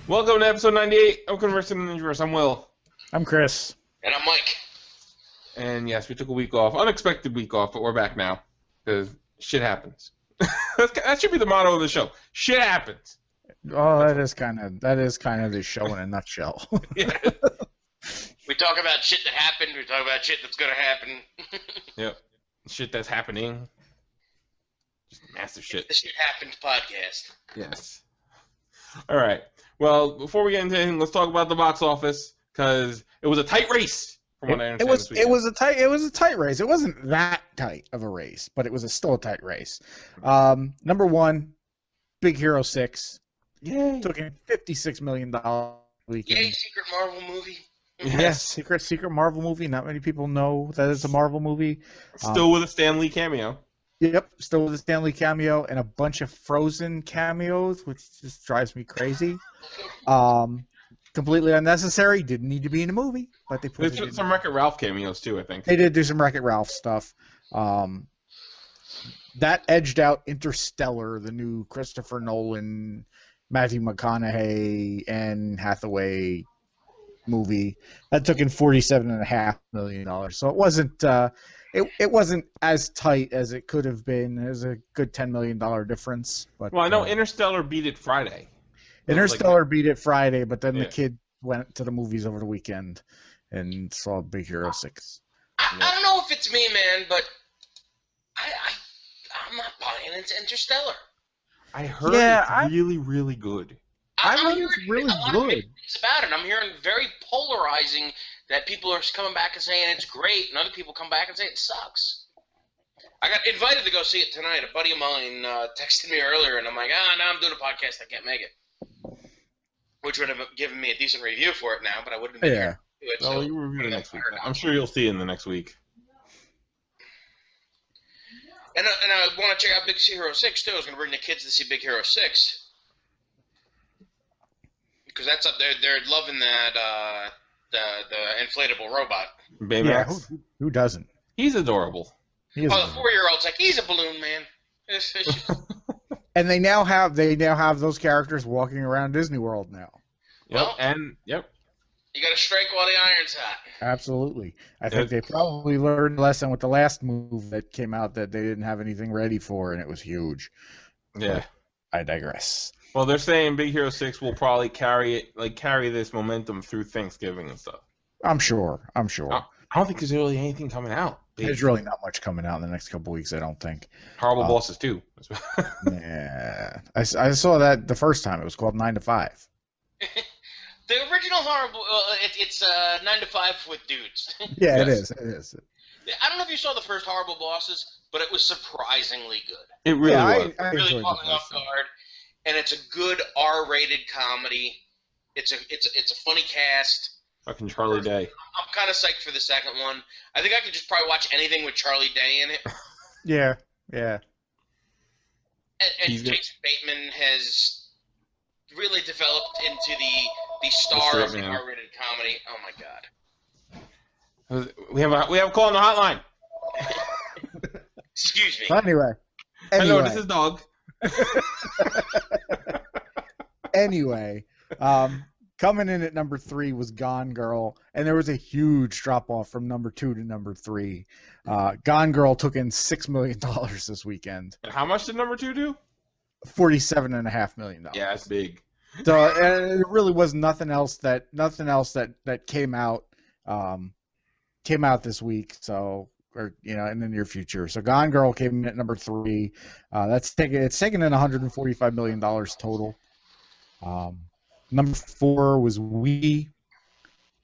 Welcome to episode 98 of Converse in the Ninjaverse. I'm Will. I'm Chris. And I'm Mike. And yes, we took a week off. Unexpected week off, but we're back now. Because shit happens. That should be the motto of the show. Shit happens. Oh, that is kind of the show in a nutshell. Yeah. We talk about shit that happened. We talk about shit that's going to happen. Yep. Shit that's happening. Just massive shit. The Shit Happened podcast. Yes. All right. Well, before we get into anything, let's talk about the box office because it was a tight race. From what I understand, it was a tight race. It wasn't that tight of a race, but it was still a tight race. Number one, Big Hero 6. Yay! Took in $56 million weekend. Yay, secret Marvel movie. Yes, secret Marvel movie. Not many people know that it's a Marvel movie. Still with a Stan Lee cameo. Yep, still with a Stan Lee cameo and a bunch of Frozen cameos, which just drives me crazy. Completely unnecessary. Didn't need to be in a movie, but they put it in. Some Wreck-It Ralph cameos too, I think. They did do some Wreck-It Ralph stuff. That edged out Interstellar, the new Christopher Nolan, Matthew McConaughey, and Hathaway movie. That took in $47.5 million. So it wasn't it wasn't as tight as it could have been. It was a good $10 million difference. But well, I know Interstellar beat it Friday. Interstellar beat it Friday, but then the kid went to the movies over the weekend and saw Big Hero 6. I don't know if it's me, man, but I'm not buying into Interstellar. I heard it's really, really good. I'm heard hearing it's really a lot good. of things about it. I'm hearing very polarizing that people are coming back and saying it's great, and other people come back and say it sucks. I got invited to go see it tonight. A buddy of mine texted me earlier, and I'm like, no, I'm doing a podcast. I can't make it. Which would have given me a decent review for it now, but I wouldn't have been here to do it. So you review it next week. I'm sure you'll see it in the next week. And I want to check out Big Hero 6, too. I was going to bring the kids to see Big Hero 6. Because that's up there. They're loving that, the inflatable robot. Baymax. Yeah, who doesn't? He's adorable. The 4-year-old's like, he's a balloon man. And they now have those characters walking around Disney World now. Yep. You got to strike while the iron's hot. Absolutely. I think they probably learned a lesson with the last move that came out that they didn't have anything ready for, and it was huge. Yeah. But I digress. Well, they're saying Big Hero 6 will probably carry this momentum through Thanksgiving and stuff. I'm sure. I don't think there's really anything coming out. There's really not much coming out in the next couple weeks, I don't think. Horrible Bosses 2. Yeah. I saw that the first time. It was called 9 to 5. The original Horrible, it's 9 to 5 with dudes. Yeah, Yes. It is. I don't know if you saw the first Horrible Bosses, but it was surprisingly good. It really was. I Really caught me off guard, and it's a good R-rated comedy. It's a funny cast. Fucking Charlie Day. I'm kind of psyched for the second one. I think I could just probably watch anything with Charlie Day in it. Yeah. And Jason Bateman has really developed into the star of the R-rated comedy. Oh my god. We have a call on the hotline. Excuse me. Anyway. Hello, this is Dog. Anyway, coming in at number 3 was Gone Girl, and there was a huge drop-off from number 2 to number 3. Gone Girl took in $6 million this weekend. And how much did number 2 do? $47.5 million. Yeah, that's big. So it really was nothing else that came out this week. So in the near future. So Gone Girl came in at number 3. It's taken in $145 million total. Number 4 was We,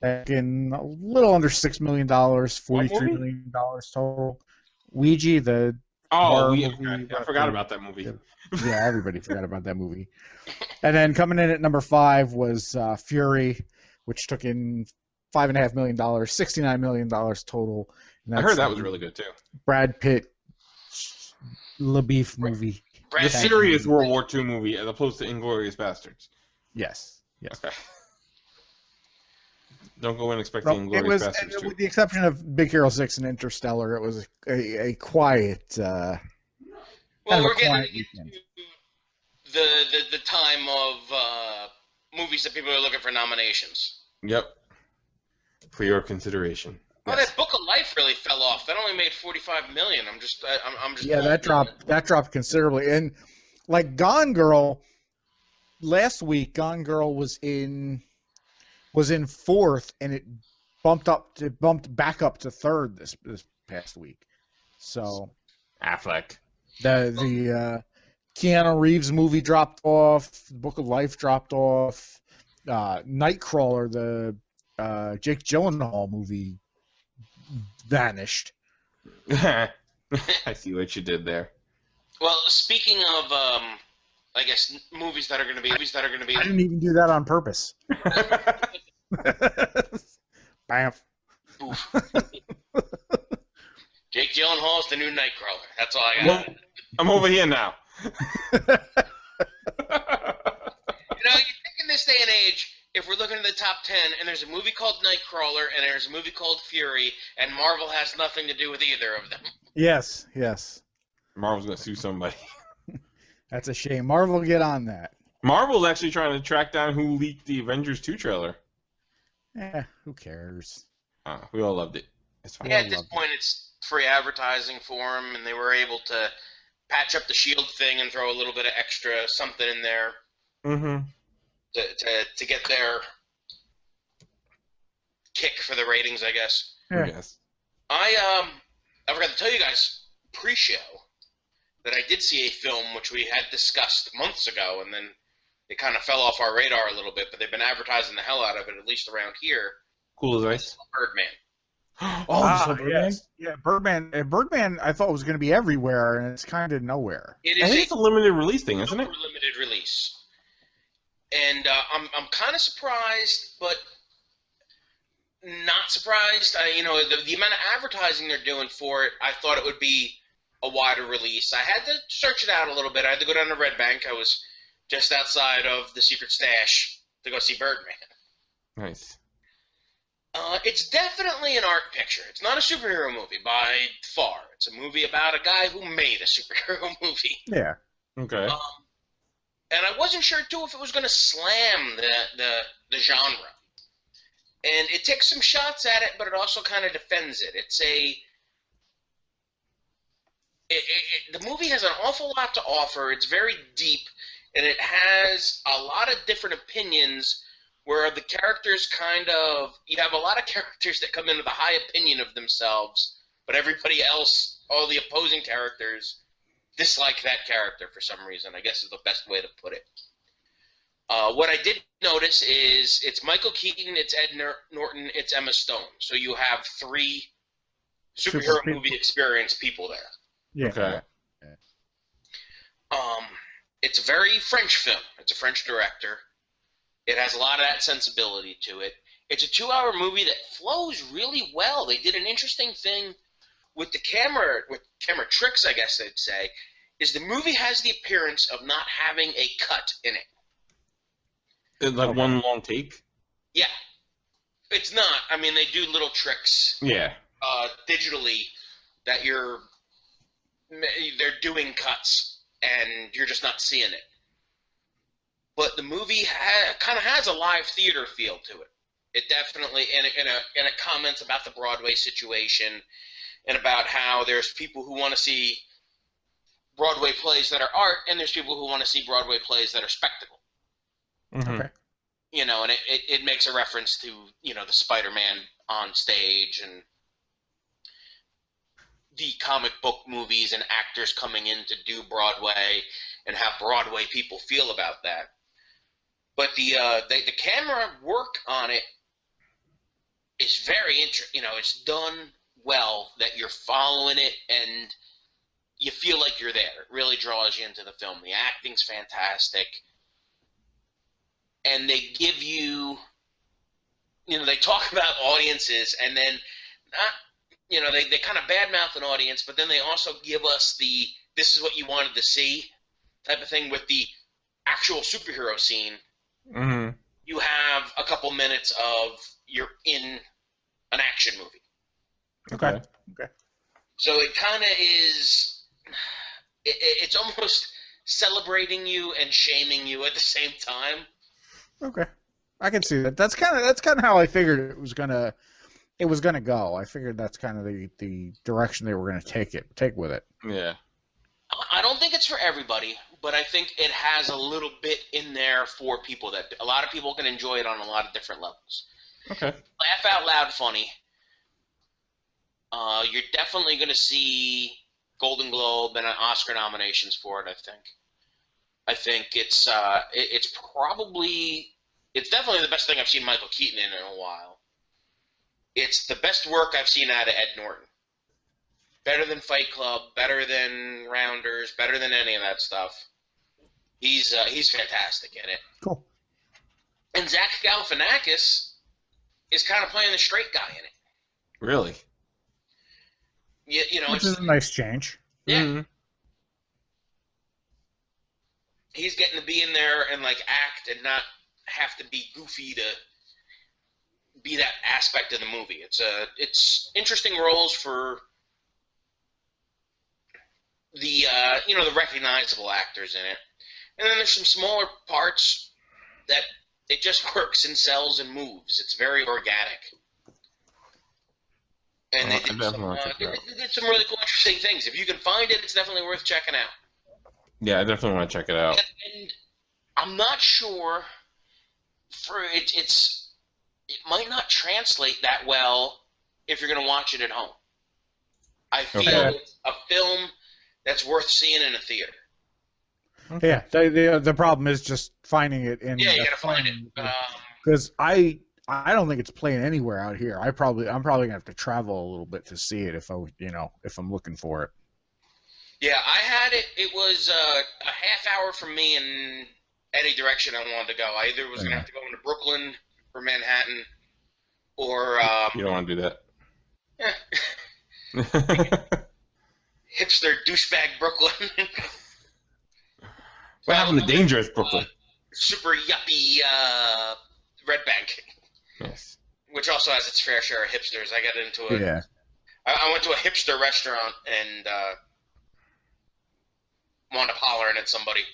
taking a little under $6 million, $43 million total. Ouija, the movie. I forgot about that movie. Yeah, everybody forgot about that movie. And then coming in at number 5 was Fury, which took in $5.5 million, $69 million total. I heard that was really good too. Brad Pitt, LaBeef movie. The serious World War II movie as opposed to Inglourious Bastards. Yes. Okay. Don't go in expecting Inglourious Bastards 2. With the exception of Big Hero 6 and Interstellar, it was a quiet. Well, we're getting into the time of movies that people are looking for nominations. Yep. For your consideration. Oh, Yes. that Book of Life really fell off. That only made $45 million. I'm just. Yeah, that dropped considerably. And like Gone Girl, last week Gone Girl was in fourth, and it bumped back up to third this past week. So Affleck. the Keanu Reeves movie dropped off. Book of Life dropped off. Nightcrawler, the Jake Gyllenhaal movie, vanished. I see what you did there. Well, speaking of, I guess movies that are going to be. I didn't even do that on purpose. Bam. Jake Gyllenhaal's the new Nightcrawler. That's all I got. Well, I'm over here now. You think in this day and age, if we're looking at the top 10, and there's a movie called Nightcrawler, and there's a movie called Fury, and Marvel has nothing to do with either of them. Yes. Marvel's gonna sue somebody. That's a shame. Marvel, get on that. Marvel's actually trying to track down who leaked the Avengers 2 trailer. Who cares? We all loved it. It's fine. Yeah, at this point, it's free advertising for them, and they were able to patch up the Shield thing and throw a little bit of extra something in there to get their kick for the ratings, I guess. Yeah. Yes. I forgot to tell you guys pre-show that I did see a film which we had discussed months ago, and then it kind of fell off our radar a little bit, but they've been advertising the hell out of it, at least around here. Cool as ice. Birdman. Birdman? Yes. Yeah, Birdman I thought was going to be everywhere, and it's kind of nowhere. It I is think it's a limited release thing, isn't it? limited release. And I'm kind of surprised, but not surprised. The amount of advertising they're doing for it, I thought it would be a wider release. I had to search it out a little bit. I had to go down to Red Bank. I was just outside of the Secret Stash to go see Birdman. Nice. It's definitely an art picture. It's not a superhero movie by far. It's a movie about a guy who made a superhero movie. Yeah. Okay. And I wasn't sure, too, if it was going to slam the genre. And it takes some shots at it, but it also kind of defends it. The movie has an awful lot to offer. It's very deep, and it has a lot of different opinions where the characters you have a lot of characters that come in with a high opinion of themselves, but everybody else, all the opposing characters, dislike that character for some reason, I guess is the best way to put it. What I did notice is it's Michael Keaton, it's Ed Norton, it's Emma Stone. So you have three superhero movie experience people there. Yeah. Okay. It's a very French film. It's a French director. It has a lot of that sensibility to it. It's a 2-hour movie that flows really well. They did an interesting thing with camera tricks, I guess they'd say, is the movie has the appearance of not having a cut in it. It's like one long take? Yeah. It's not. I mean, they do little tricks digitally that they're doing cuts, and you're just not seeing it. But the movie kind of has a live theater feel to it. It definitely, and it comments about the Broadway situation and about how there's people who want to see Broadway plays that are art, and there's people who want to see Broadway plays that are spectacle. Mm-hmm. Okay. And it makes a reference to, the Spider-Man on stage and the comic book movies and actors coming in to do Broadway and how Broadway people feel about that. But the camera work on it is very interesting. It's done well that you're following it and you feel like you're there. It really draws you into the film. The acting's fantastic. And they give you, they talk about audiences and then they kind of badmouth an audience, but then they also give us this is what you wanted to see type of thing with the actual superhero scene. Mm-hmm. You have a couple minutes of you're in an action movie. Okay. So it kind of is. It's almost celebrating you and shaming you at the same time. Okay, I can see that. That's kind of how I figured it was gonna go. I figured that's kind of the direction they were gonna take with it. Yeah. I don't think it's for everybody, but I think it has a little bit in there for people that a lot of people can enjoy it on a lot of different levels. Okay. Laugh out loud funny. You're definitely going to see Golden Globe and Oscar nominations for it. I think it's definitely the best thing I've seen Michael Keaton in a while. It's the best work I've seen out of Ed Norton. Better than Fight Club, better than Rounders, better than any of that stuff. He's fantastic in it. Cool. And Zach Galifianakis is kind of playing the straight guy in it. Really? You know, Which is a nice change. Yeah. Mm-hmm. He's getting to be in there and like act and not have to be goofy to be that aspect of the movie. It's interesting roles for the the recognizable actors in it, and then there's some smaller parts that it just works and sells and moves. It's very organic, and they did some really cool, interesting things. If you can find it, it's definitely worth checking out. Yeah, I definitely want to check it out. And I'm not sure for it. It might not translate that well if you're going to watch it at home. I feel it's a film that's worth seeing in a theater. Okay. Yeah, the problem is just finding it in. Yeah, you gotta find it. Because I don't think it's playing anywhere out here. I'm probably gonna have to travel a little bit to see it if I'm looking for it. Yeah, I had it. It was a half hour from me in any direction I wanted to go. I either was gonna have to go into Brooklyn or Manhattan, or you don't want to do that. Hipster douchebag Brooklyn. What happened to dangerous Brooklyn? Super yuppie Red Bank. Yes. Which also has its fair share of hipsters. I got into it. Yeah. I went to a hipster restaurant and wound up hollering at somebody.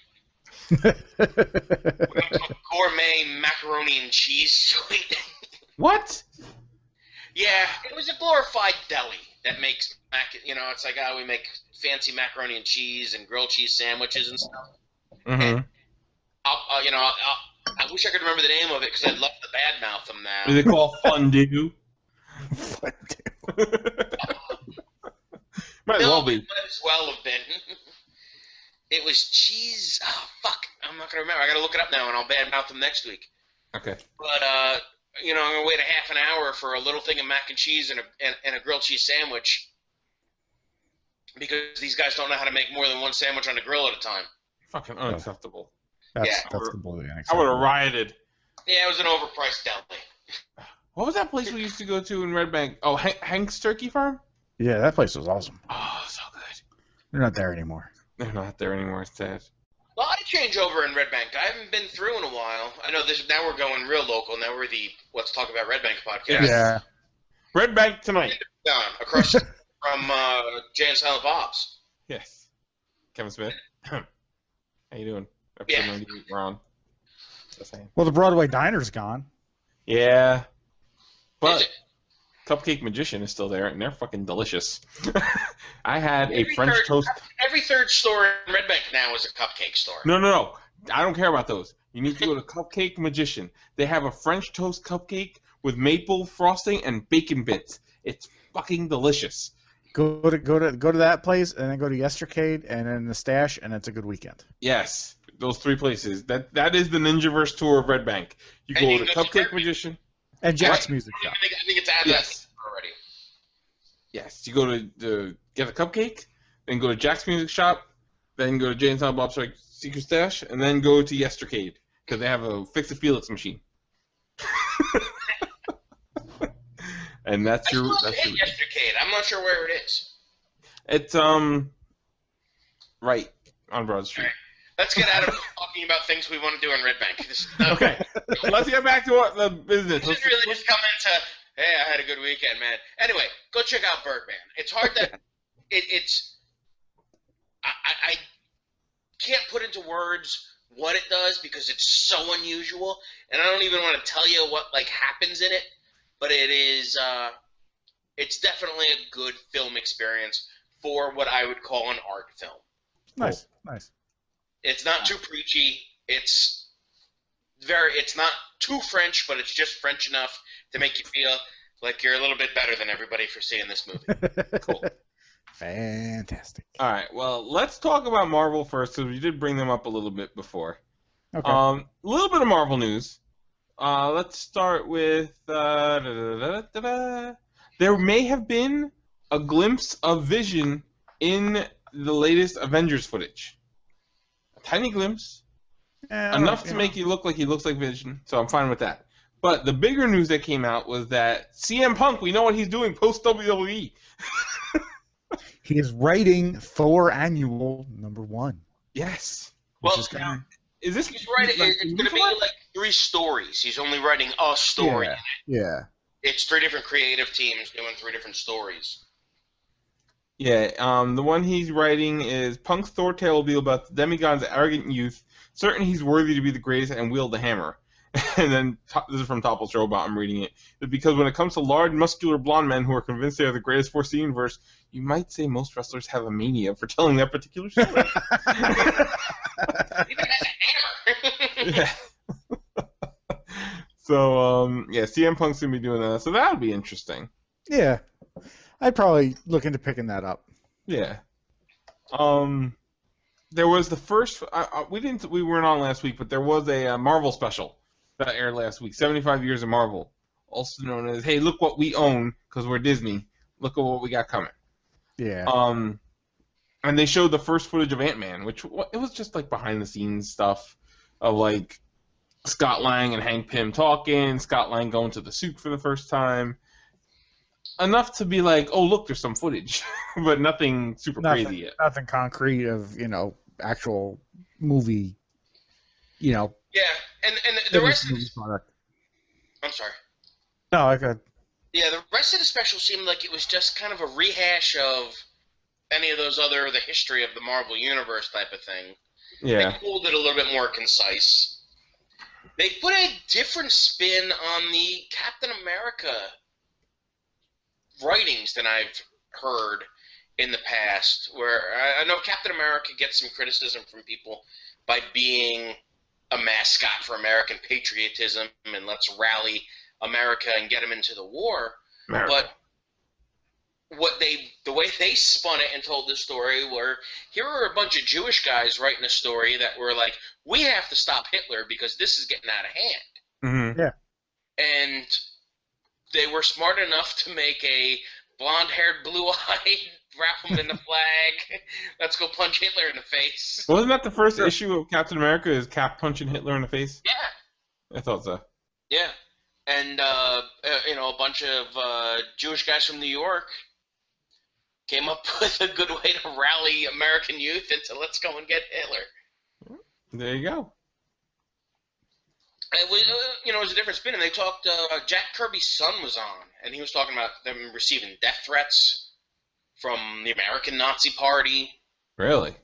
We went to a gourmet macaroni and cheese joint. What? Yeah, it was a glorified deli that makes it's like we make fancy macaroni and cheese and grilled cheese sandwiches and stuff. Mm-hmm. And I wish I could remember the name of it because I'd love to badmouth them now. Do they call fondue? Might as well be. Might as well have been. It was cheese. Oh, fuck. I'm not going to remember. I got to look it up now, and I'll badmouth them next week. Okay. But, I'm going to wait a half an hour for a little thing of mac and cheese and a grilled cheese sandwich because these guys don't know how to make more than one sandwich on the grill at a time. Fucking unacceptable. That's completely I unacceptable. would have rioted. Yeah, it was an overpriced deli. What was that place we used to go to in Red Bank? Oh, Hank's Turkey Farm? Yeah, that place was awesome. Oh, so good. They're not there anymore. They're not there anymore. It's sad. A lot of changeover in Red Bank. I haven't been through in a while. I know this. Now we're going real local. Now we're the Let's Talk About Red Bank podcast. Yeah. Red Bank tonight. Down across from Jay and Silent Bob's. Yes. Kevin Smith. How you doing? Yeah. 98, we're on. Just saying. Well, the Broadway diner's gone. Yeah. Is But it? Cupcake Magician is still there, and they're fucking delicious. I had a French third, toast. Every third store in Red Bank now is a cupcake store. No. I don't care about those. You need to go to Cupcake Magician. They have a French toast cupcake with maple frosting and bacon bits. It's fucking delicious. Go to that place, and then go to Yestercade, and then the Stash, and it's a good weekend. Yes, those three places. That is the Ninjaverse tour of Red Bank. You And go you to can go to Cupcake Magician. And Jack's Music Shop. I think it's added Yes. already. Yes, you go to get a cupcake, then go to Jack's Music Shop, then go to Jay and Silent Bob's Secret Stash, and then go to Yestercade because they have a Fix-It-Felix machine. And that's your. Yestercade. I'm not sure where it is. It's right on Broad Street. Right. Let's get out of talking about things we want to do in Red Bank. Okay, let's get back to what the business. This really just come into, hey, I had a good weekend, man. Anyway, go check out Birdman. It's hard to, I can't put into words what it does because it's so unusual, and I don't even want to tell you what like happens in it, but it is it's definitely a good film experience for what I would call an art film. Nice, nice. It's not too preachy. It's not too French, but it's just French enough to make you feel like you're a little bit better than everybody for seeing this movie. Cool. Fantastic. All right. Well, let's talk about Marvel first, because we did bring them up a little bit before. Okay. A little bit of Marvel news. Let's start with there may have been a glimpse of Vision in the latest Avengers footage. A tiny glimpse, enough to make you look like he looks like Vision. So I'm fine with that. But the bigger news that came out was that CM Punk, we know what he's doing post WWE. He is writing Thor Annual #1. Yes. Well, Is this? he's writing. It's going to be like 3 stories. He's only writing a story. Yeah. It's 3 different creative teams doing 3 different stories. Yeah. The one he's writing is Punk's Thor tale will be about the demigod's arrogant youth, certain he's worthy to be the greatest and wield the hammer. And then this is from Topless Robot. I'm reading it. Because when it comes to large, muscular blonde men who are convinced they are the greatest force in the universe, you might say most wrestlers have a mania for telling that particular story. Even has a hammer. Yeah. So, CM Punk's gonna be doing that. So that would be interesting. Yeah. I'd probably look into picking that up. Yeah. There was the first. We weren't on last week, but there was a Marvel special that aired last week. 75 years of Marvel, also known as "Hey, look what we own because we're Disney. Look at what we got coming." Yeah. And they showed the first footage of Ant-Man, which it was just like behind the scenes stuff of like Scott Lang and Hank Pym talking, Scott Lang going to the suit for the first time. Enough to be like, oh look, there's some footage, but nothing super crazy yet. Nothing concrete of actual movie. Yeah, and the rest of the product. I'm sorry. No, I could. Yeah, the rest of the special seemed like it was just kind of a rehash of any of those other, the history of the Marvel Universe type of thing. Yeah. They pulled it a little bit more concise. They put a different spin on the Captain America writings than I've heard in the past, where I know Captain America gets some criticism from people by being a mascot for American patriotism and let's rally America and get them into the war. America. But the way they spun it and told this story were, here are a bunch of Jewish guys writing a story that were like, we have to stop Hitler because this is getting out of hand. Mm-hmm. Yeah. And they were smart enough to make a blonde-haired, blue-eyed, wrap him in the flag, let's go punch Hitler in the face. Wasn't that the first issue of Captain America? Is Cap punching Hitler in the face? Yeah. I thought so. Yeah. And, a bunch of Jewish guys from New York came up with a good way to rally American youth into let's go and get Hitler. There you go. It was, it was a different spin, and they talked, Jack Kirby's son was on, and he was talking about them receiving death threats from the American Nazi Party. Really?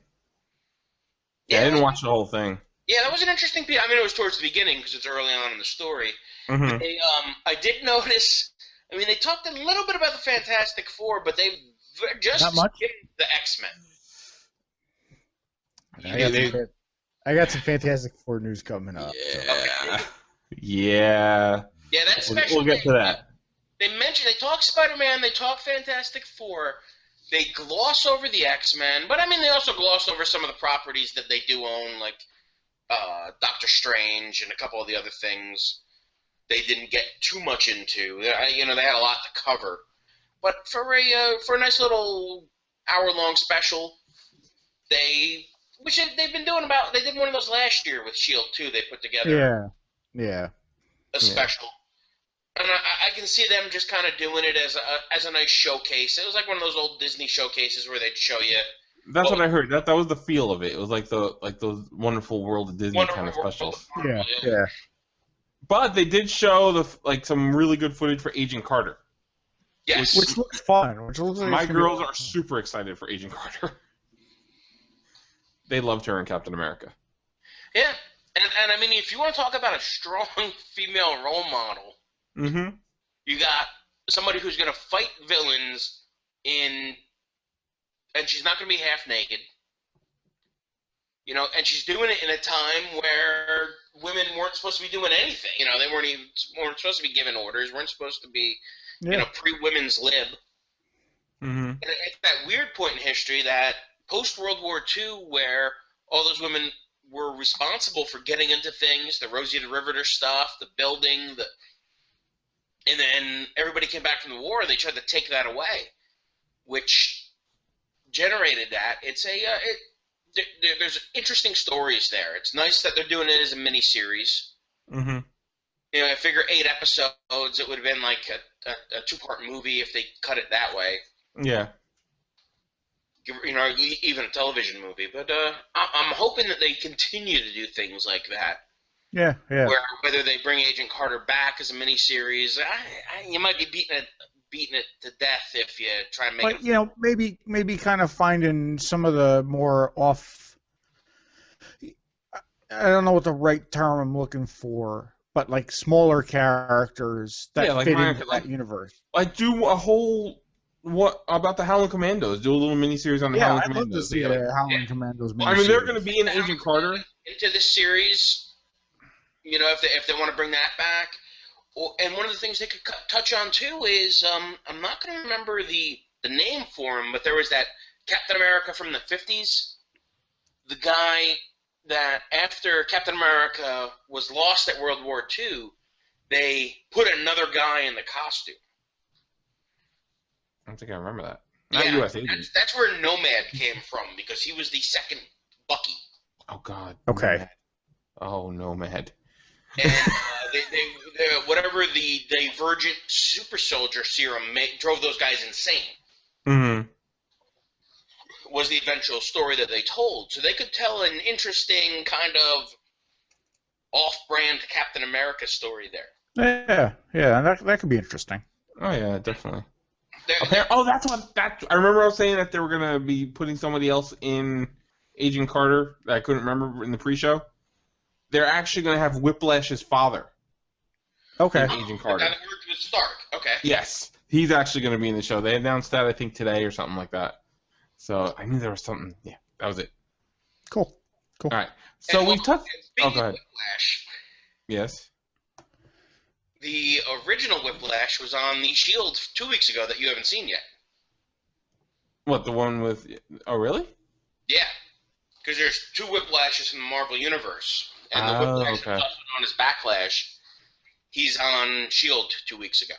Yeah, I didn't watch the whole thing. Yeah, that was an interesting piece. I mean, it was towards the beginning because it's early on in the story. Mm-hmm. They, I did notice, they talked a little bit about the Fantastic Four, but they just skipped the X-Men. I got some Fantastic Four news coming up. Yeah. Yeah. Yeah, that's special. We'll get to that. They talk Spider-Man, they talk Fantastic Four, they gloss over the X-Men, but they also gloss over some of the properties that they do own, like Doctor Strange and a couple of the other things they didn't get too much into. They had a lot to cover. But for a nice little hour-long special, they've been doing they did one of those last year with S.H.I.E.L.D. too. They put together a special. And I can see them just kind of doing it as a nice showcase. It was like one of those old Disney showcases where they'd show you. That's what I heard. That was the feel of it. It was like those Wonderful World of Disney kind of specials. Yeah. But they did show some really good footage for Agent Carter. Yes. Which looks fun. Which looks like my girls are super excited for Agent Carter. They loved her in Captain America. Yeah, and I mean, if you want to talk about a strong female role model, Mm-hmm. you got somebody who's going to fight villains in, and she's not going to be half naked. You know, and she's doing it in a time where women weren't supposed to be doing anything. You know, they weren't supposed to be giving orders, weren't supposed to be, Yeah. pre-women's lib. Mm-hmm. And it's that weird point in history that post-World War II where all those women were responsible for getting into things, the Rosie the Riveter stuff, the building, and then everybody came back from the war and they tried to take that away, which generated that. There's interesting stories there. It's nice that they're doing it as a miniseries. Mm-hmm. You know, I figure 8 episodes, it would have been like a 2-part movie if they cut it that way. Yeah. You know, even a television movie. But I'm hoping that they continue to do things like that. Yeah. Where whether they bring Agent Carter back as a miniseries, you might be beating it to death if you try and make it. But, you know, maybe kind of finding some of the more off. I don't know what the right term I'm looking for, but like smaller characters that fit into that universe. Like do a whole what about the Howling Commandos? Do a little miniseries on the Howling Commandos. I'd love to see the Howling Commandos miniseries. I mean, they're going to be in Agent Carter into this series. You know, if they want to bring that back. And one of the things they could touch on too is I'm not going to remember the name for him, but there was that Captain America from the 50s, the guy that after Captain America was lost at World War II, they put another guy in the costume. I don't think I remember that. Not U.S. Agent. That's where Nomad came from because he was the second Bucky. Oh God. Okay. Nomad. Oh, Nomad. And whatever the Divergent super soldier serum drove those guys insane. Mm-hmm. Was the eventual story that they told. So they could tell an interesting kind of off-brand Captain America story there. Yeah, that could be interesting. Oh yeah, definitely. I remember I was saying that they were gonna be putting somebody else in Agent Carter that I couldn't remember in the pre-show. They're actually gonna have Whiplash's father. Okay. Agent Carter. That worked with Stark. Okay. Yes, he's actually gonna be in the show. They announced that I think today or something like that. So I knew there was something. Yeah, that was it. Cool. All right. So we've touched. Oh, go ahead. Whiplash. Yes. The original Whiplash was on the Shield 2 weeks ago that you haven't seen yet. What, the one with... Oh, really? Yeah. Because there's 2 Whiplashes in the Marvel Universe. And the Whiplash that's known as Backlash, he's on Shield 2 weeks ago.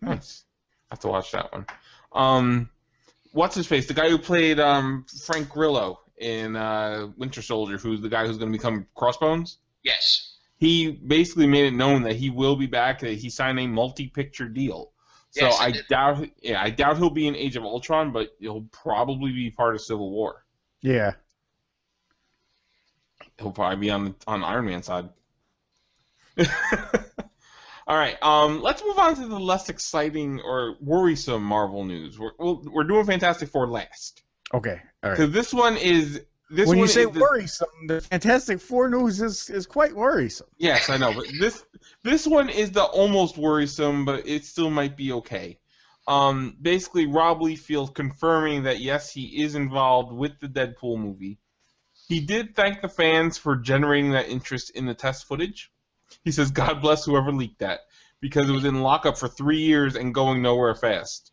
Nice. I have to watch that one. What's his face? The guy who played Frank Grillo in Winter Soldier, who's the guy who's going to become Crossbones? Yes. He basically made it known that he will be back, that he signed a multi-picture deal. So yes, I doubt he'll be in Age of Ultron, but he'll probably be part of Civil War. Yeah. He'll probably be on Iron Man's side. All right, let's move on to the less exciting or worrisome Marvel news. We're doing Fantastic Four last. Okay, all right. Because this one is... When you say worrisome, the Fantastic Four news is quite worrisome. Yes, I know, but this one is the almost worrisome, but it still might be okay. Basically, Rob Liefeld confirming that yes, he is involved with the Deadpool movie. He did thank the fans for generating that interest in the test footage. He says, "God bless whoever leaked that, because it was in lockup for 3 years and going nowhere fast."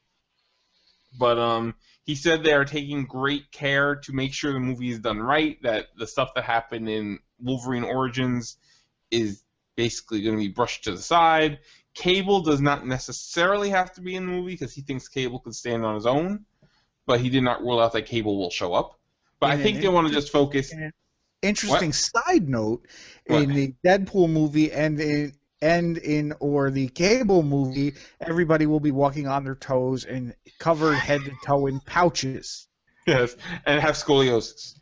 But he said they are taking great care to make sure the movie is done right, that the stuff that happened in Wolverine Origins is basically going to be brushed to the side. Cable does not necessarily have to be in the movie because he thinks Cable could stand on his own, but he did not rule out that Cable will show up. But I think they want to just focus... Interesting side note, in the Deadpool movie and in the Cable movie, everybody will be walking on their toes and covered head to toe in pouches. Yes, and have scoliosis.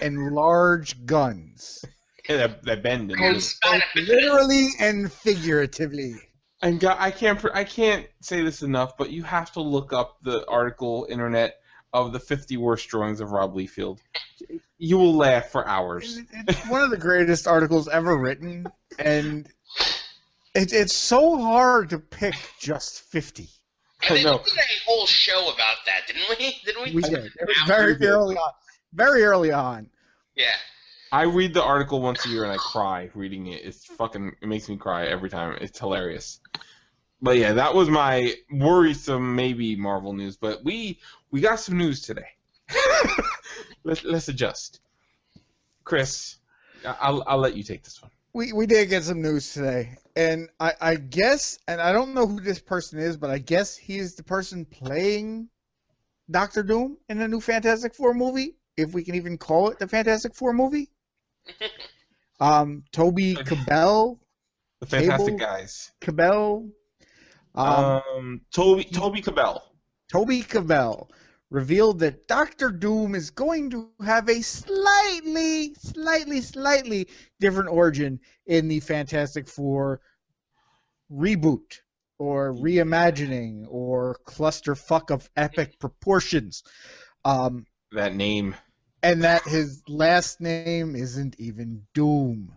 And large guns. Yeah, that bend. Literally and figuratively. And God, I can't say this enough, but you have to look up the article, internet, of the 50 worst drawings of Rob Liefeld. You will laugh for hours. It's one of the greatest articles ever written, and it's so hard to pick just 50. And I know. we did a whole show about that, didn't we? Didn't we? We did. It was very early on. Very early on. Yeah. I read the article once a year and I cry reading it. It makes me cry every time. It's hilarious. But yeah, that was my worrisome maybe Marvel news. But we got some news today. Let's adjust. Chris, I'll let you take this one. We did get some news today, and I guess, and I don't know who this person is, but I guess he is the person playing Doctor Doom in the new Fantastic Four movie, if we can even call it the Fantastic Four movie. Toby Cabell. The Fantastic Guys. Cabell. Toby Cabell. Toby Cabell revealed that Doctor Doom is going to have a slightly different origin in the Fantastic Four reboot or reimagining or clusterfuck of epic proportions. That name. And that his last name isn't even Doom.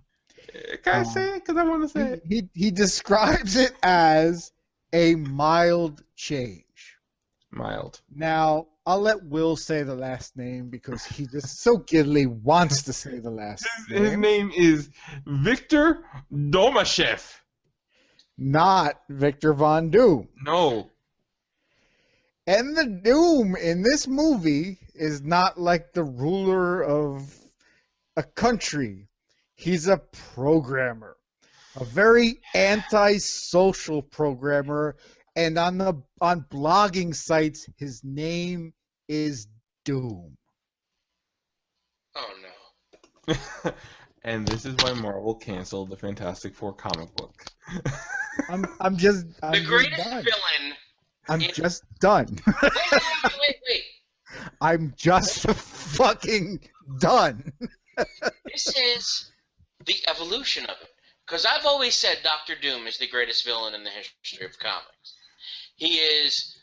Can I say it? Because I want to say it. He describes it as a mild change. Mild. Now, I'll let Will say the last name because he just so giddily wants to say the last name. His name is Victor Domashev. Not Victor Von Doom. No. And the Doom in this movie is not like the ruler of a country. He's a programmer. A very anti-social programmer. And on blogging sites, his name is Doom. Oh no. And this is why Marvel canceled the Fantastic Four comic book. I'm just The greatest done. villain. I'm just done. Wait. I'm just fucking done. This is the evolution of it. Because I've always said Doctor Doom is the greatest villain in the history of comics. He is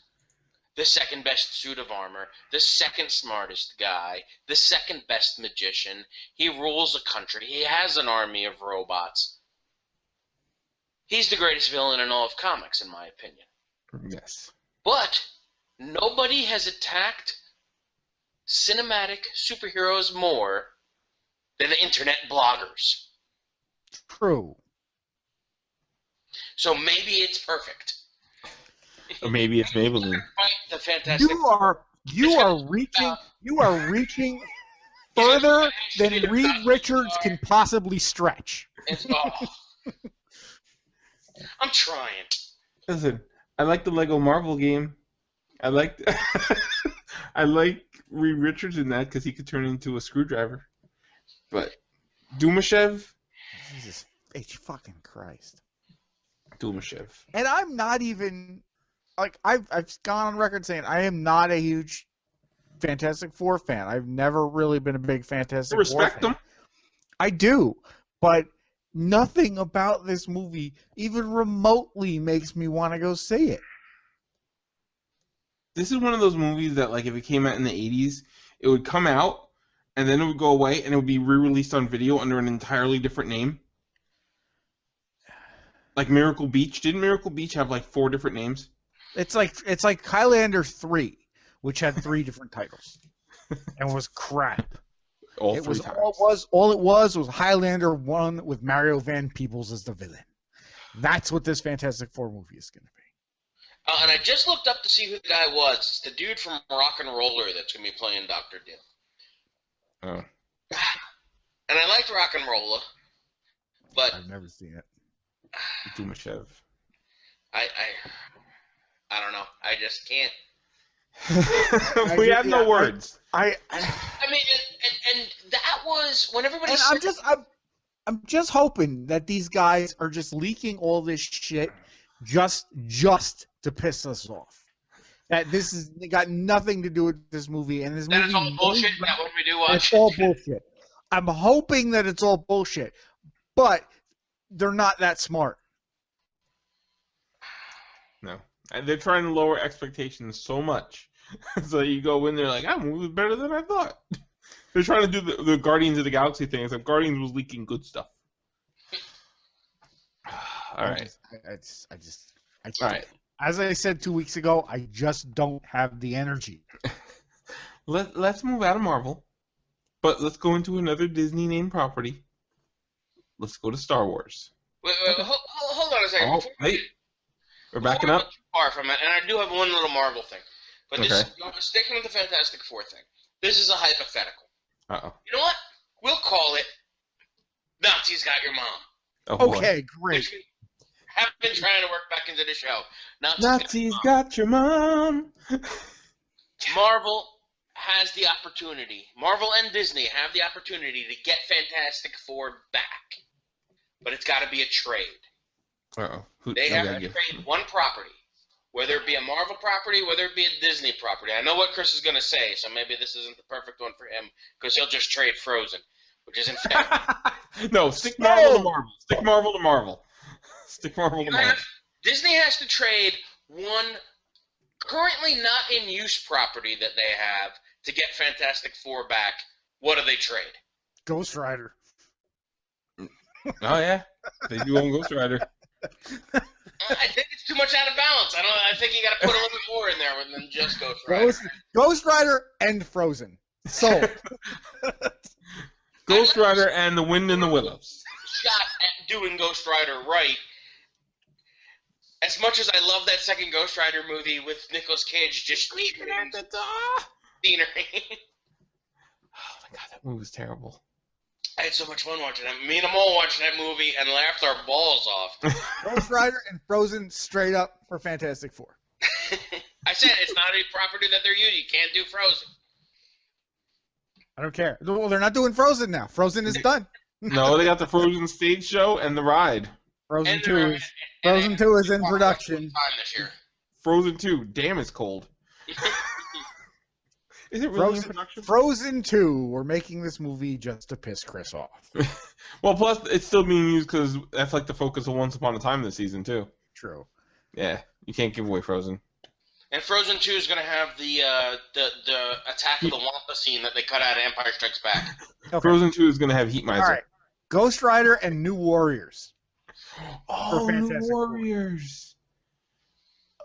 the second best suit of armor, the second smartest guy, the second best magician. He rules a country. He has an army of robots. He's the greatest villain in all of comics, in my opinion. Yes. But nobody has attacked cinematic superheroes more than the internet bloggers. True. So maybe it's perfect. Or maybe it's Maybelline. The Fantastic You are reaching further than Reed Richards can possibly stretch. I'm trying. Listen, I like the Lego Marvel game. I like Reed Richards in that because he could turn into a screwdriver. But Dumashev? Jesus H fucking Christ. Dumashev. And I'm not even like I've gone on record saying I am not a huge Fantastic Four fan. I've never really been a big Fantastic Four fan. Respect them. I do, but nothing about this movie even remotely makes me want to go see it. This is one of those movies that, like, if it came out in the 80s, it would come out, and then it would go away, and it would be re-released on video under an entirely different name. Like Miracle Beach. Didn't Miracle Beach have, like, 4 different names? It's like Highlander 3, which had 3 different titles, and was crap. All It 3 was times. all it was Highlander 1 with Mario Van Peebles as the villain. That's what this Fantastic Four movie is going to be. And I just looked up to see who the guy was. It's the dude from Rock and Roller that's going to be playing Doctor Doom. Oh. And I liked Rock and Roller, but I've never seen it. Dumashev. I don't know. I just can't. We have no words. I mean, and that was when everybody. And I'm just hoping that these guys are just leaking all this shit just to piss us off. That this is got nothing to do with this movie, and this movie. That's all bullshit. That what we do watch. It's all bullshit. I'm hoping that it's all bullshit, but they're not that smart. No. And they're trying to lower expectations so much So you go in there like, that movie was better than I thought. They're trying to do the Guardians of the Galaxy thing, except Guardians was leaking good stuff. All right. All right. As I said 2 weeks ago, I just don't have the energy. Let's move out of Marvel, but let's go into another Disney named property. Let's go to Star Wars. Wait, hold on a second. Oh, wait. We're backing up. Too far from it, and I do have one little Marvel thing. But Okay. Sticking with the Fantastic Four thing. This is a hypothetical. Uh-oh. You know what? We'll call it Nazis Got Your Mom. Oh, boy. Okay, great. Which we have been trying to work back into the show. Nazis got your mom. Marvel has the opportunity. Marvel and Disney have the opportunity to get Fantastic Four back. But it's got to be a trade. Uh-oh. They have to trade one property. Whether it be a Marvel property, whether it be a Disney property. I know what Chris is going to say, so maybe this isn't the perfect one for him, because he'll just trade Frozen, which is in fact... No, stick Marvel to Marvel. Stick Marvel to Marvel. Stick Marvel to Marvel. Disney has to trade one currently not in use property that they have to get Fantastic Four back. What do they trade? Ghost Rider. Oh, yeah. They do own Ghost Rider. I think it's too much out of balance. I think you got to put a little bit more in there than just Ghost Rider. Ghost Rider and Frozen. Sold. Ghost Rider and The Wind in the Willows. Shot at doing Ghost Rider right. As much as I love that second Ghost Rider movie with Nicolas Cage just screaming at the scenery. Oh my god, that movie was terrible. I had so much fun watching that. Me and them all watching that movie and laughed our balls off. Ghost Rider and Frozen straight up for Fantastic Four. I said it's not a property that they're using. You can't do Frozen. I don't care. Well, they're not doing Frozen now. Frozen is done. No, they got the Frozen stage show and the ride. Frozen 2 is in production. Time this year. Frozen 2, damn, it's cold. Is it really in production? Frozen 2, we're making this movie just to piss Chris off. Well, plus it's still being used because that's like the focus of Once Upon a Time this season too. True. Yeah, you can't give away Frozen. And Frozen 2 is going to have the Attack of the Wampa scene that they cut out of Empire Strikes Back. Okay. Frozen 2 is going to have Heat Miser. All right. Ghost Rider and New Warriors. Oh, New Warriors.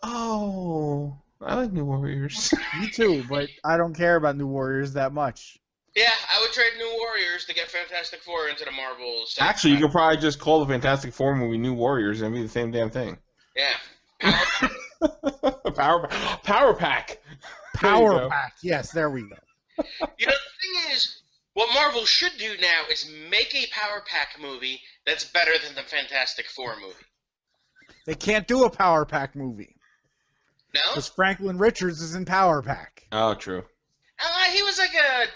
Oh, I like New Warriors. Me too, but I don't care about New Warriors that much. Yeah, I would trade New Warriors to get Fantastic Four into the Marvel. Actually, you could probably just call the Fantastic Four movie New Warriors and it'd be the same damn thing. Yeah. Power Pack. Power Pack. Yes, there we go. You know, the thing is, what Marvel should do now is make a Power Pack movie that's better than the Fantastic Four movie. They can't do a Power Pack movie. No? Because Franklin Richards is in Power Pack. Oh, true. He was like a...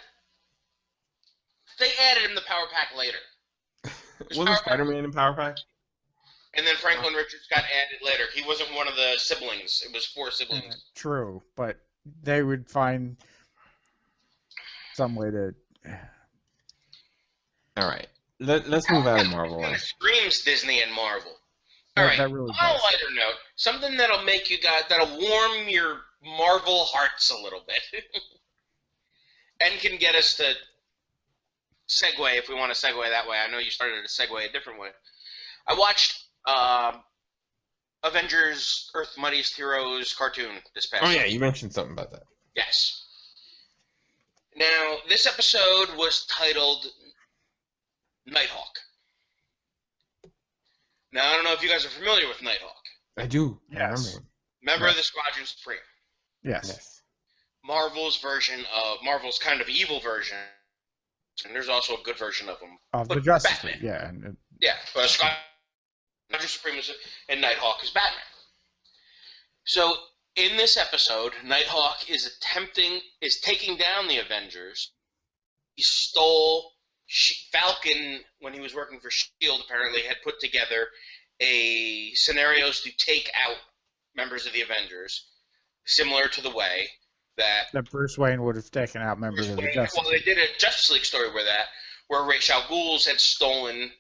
They added him to Power Pack later. Wasn't Spider-Man in Power Pack? And then Franklin Richards got added later. He wasn't one of the siblings. It was 4 siblings. True, but they would find some way to... All right. Let's move out of Marvel. It kind of screams Disney and Marvel. All right. That really On a does. lighter note, something that'll make you guys, that'll warm your Marvel hearts a little bit, and can get us to segue if we want to segue that way. I know you started to segue a different way. I watched Avengers: Earth Mightiest Heroes cartoon this past. Oh yeah, you mentioned something about that. Yes. Now, this episode was titled Nighthawk. Now, I don't know if you guys are familiar with Nighthawk. I do. Yes. I remember him. Member of the Squadron Supreme. Yes. Marvel's version of Marvel's kind of evil version, and there's also a good version of him. Of the But Justice Batman. League, yeah. And Yeah, but Squadron Supreme and Nighthawk is Batman. So in this episode, Nighthawk is taking down the Avengers. He stole Falcon when he was working for S.H.I.E.L.D. Apparently had put together scenarios to take out members of the Avengers, similar to the way that Bruce Wayne would have taken out members of the Justice Well, they did a Justice League story where Ra's al Ghul's had stolen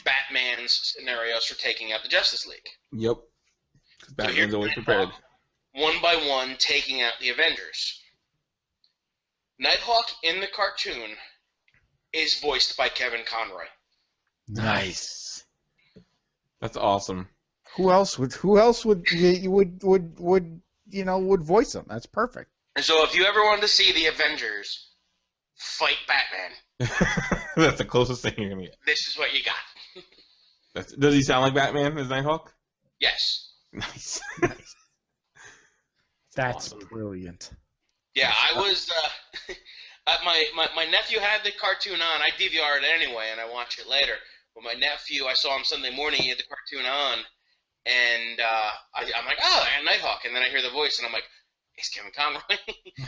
Batman's scenarios for taking out the Justice League. Yep. Batman's always prepared. one by one taking out the Avengers. Nighthawk in the cartoon is voiced by Kevin Conroy. Nice. That's awesome. Who else would voice them? That's perfect. And so if you ever wanted to see the Avengers fight Batman, That's the closest thing you're gonna get. this is what you got. Does he sound like Batman as Nighthawk? Yes. Nice. That's awesome. Brilliant. Yeah, I was. My nephew had the cartoon on. I DVR'd it anyway, and I watched it later. But my nephew, I saw him Sunday morning. He had the cartoon on, and I'm like, oh, I got Nighthawk, and then I hear the voice, and I'm like, it's Kevin Conroy.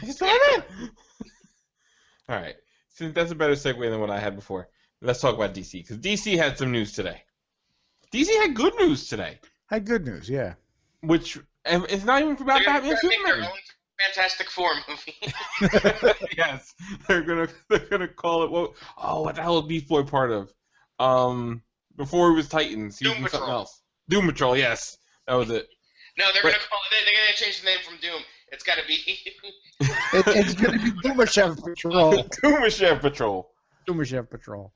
It's Batman. All right. Since that's a better segue than what I had before, let's talk about DC because DC had some news today. DC had good news today. Had good news, yeah. Which it's not even about Batman Superman. Their own Fantastic Four movie. Yes, they're gonna call it what? Oh, what the hell is Beast Boy part of? Before he was Titans, he was Doom in something Patrol. else. Doom Patrol, yes, that was it. No, they're gonna change the name from Doom. It's gotta be. It's going to be Doomershev Patrol. Doomershev Patrol. Doomershev Patrol.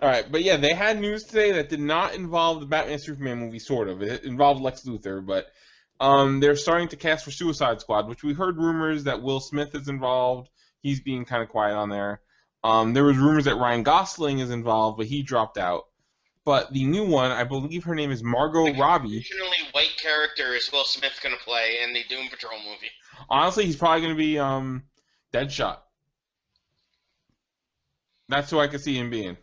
All right, but yeah, they had news today that did not involve the Batman Superman movie. Sort of, it involved Lex Luthor, but they're starting to cast for Suicide Squad, which we heard rumors that Will Smith is involved. He's being kind of quiet on there. There was rumors that Ryan Gosling is involved, but he dropped out. But the new one, I believe her name is Margot Robbie. Traditionally white character is Will Smith gonna play in the Doom Patrol movie. Honestly, he's probably going to be Deadshot. That's who I could see him being.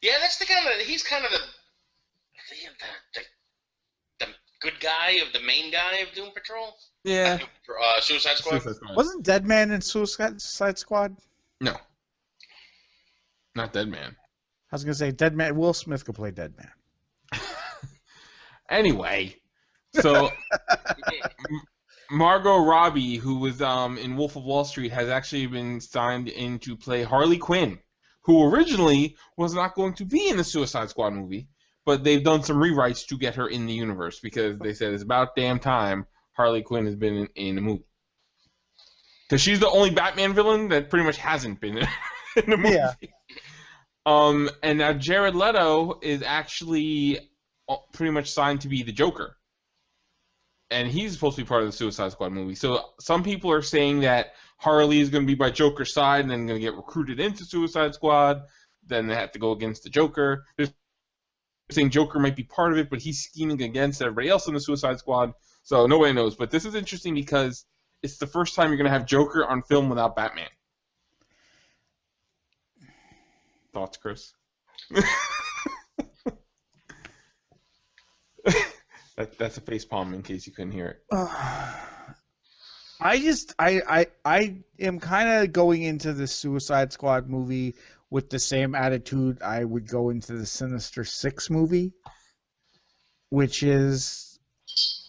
Yeah, that's he's kind of the good guy of the main guy of Doom Patrol. Yeah. Suicide Squad. Wasn't Deadman in Suicide Squad? No. Not Deadman. I was going to say Deadman. Will Smith could play Deadman. Anyway, so Margot Robbie, who was in Wolf of Wall Street, has actually been signed in to play Harley Quinn, who originally was not going to be in the Suicide Squad movie, but they've done some rewrites to get her in the universe because they said it's about damn time Harley Quinn has been in a movie. Because she's the only Batman villain that pretty much hasn't been in the movie. Yeah. And now Jared Leto is actually pretty much signed to be the Joker. And he's supposed to be part of the Suicide Squad movie. So some people are saying that Harley is going to be by Joker's side and then going to get recruited into Suicide Squad. Then they have to go against the Joker. They're saying Joker might be part of it, but he's scheming against everybody else in the Suicide Squad. So nobody knows. But this is interesting because it's the first time you're going to have Joker on film without Batman. Thoughts, Chris? That's a face palm in case you couldn't hear it. I am kind of going into the Suicide Squad movie with the same attitude I would go into the Sinister Six movie, which is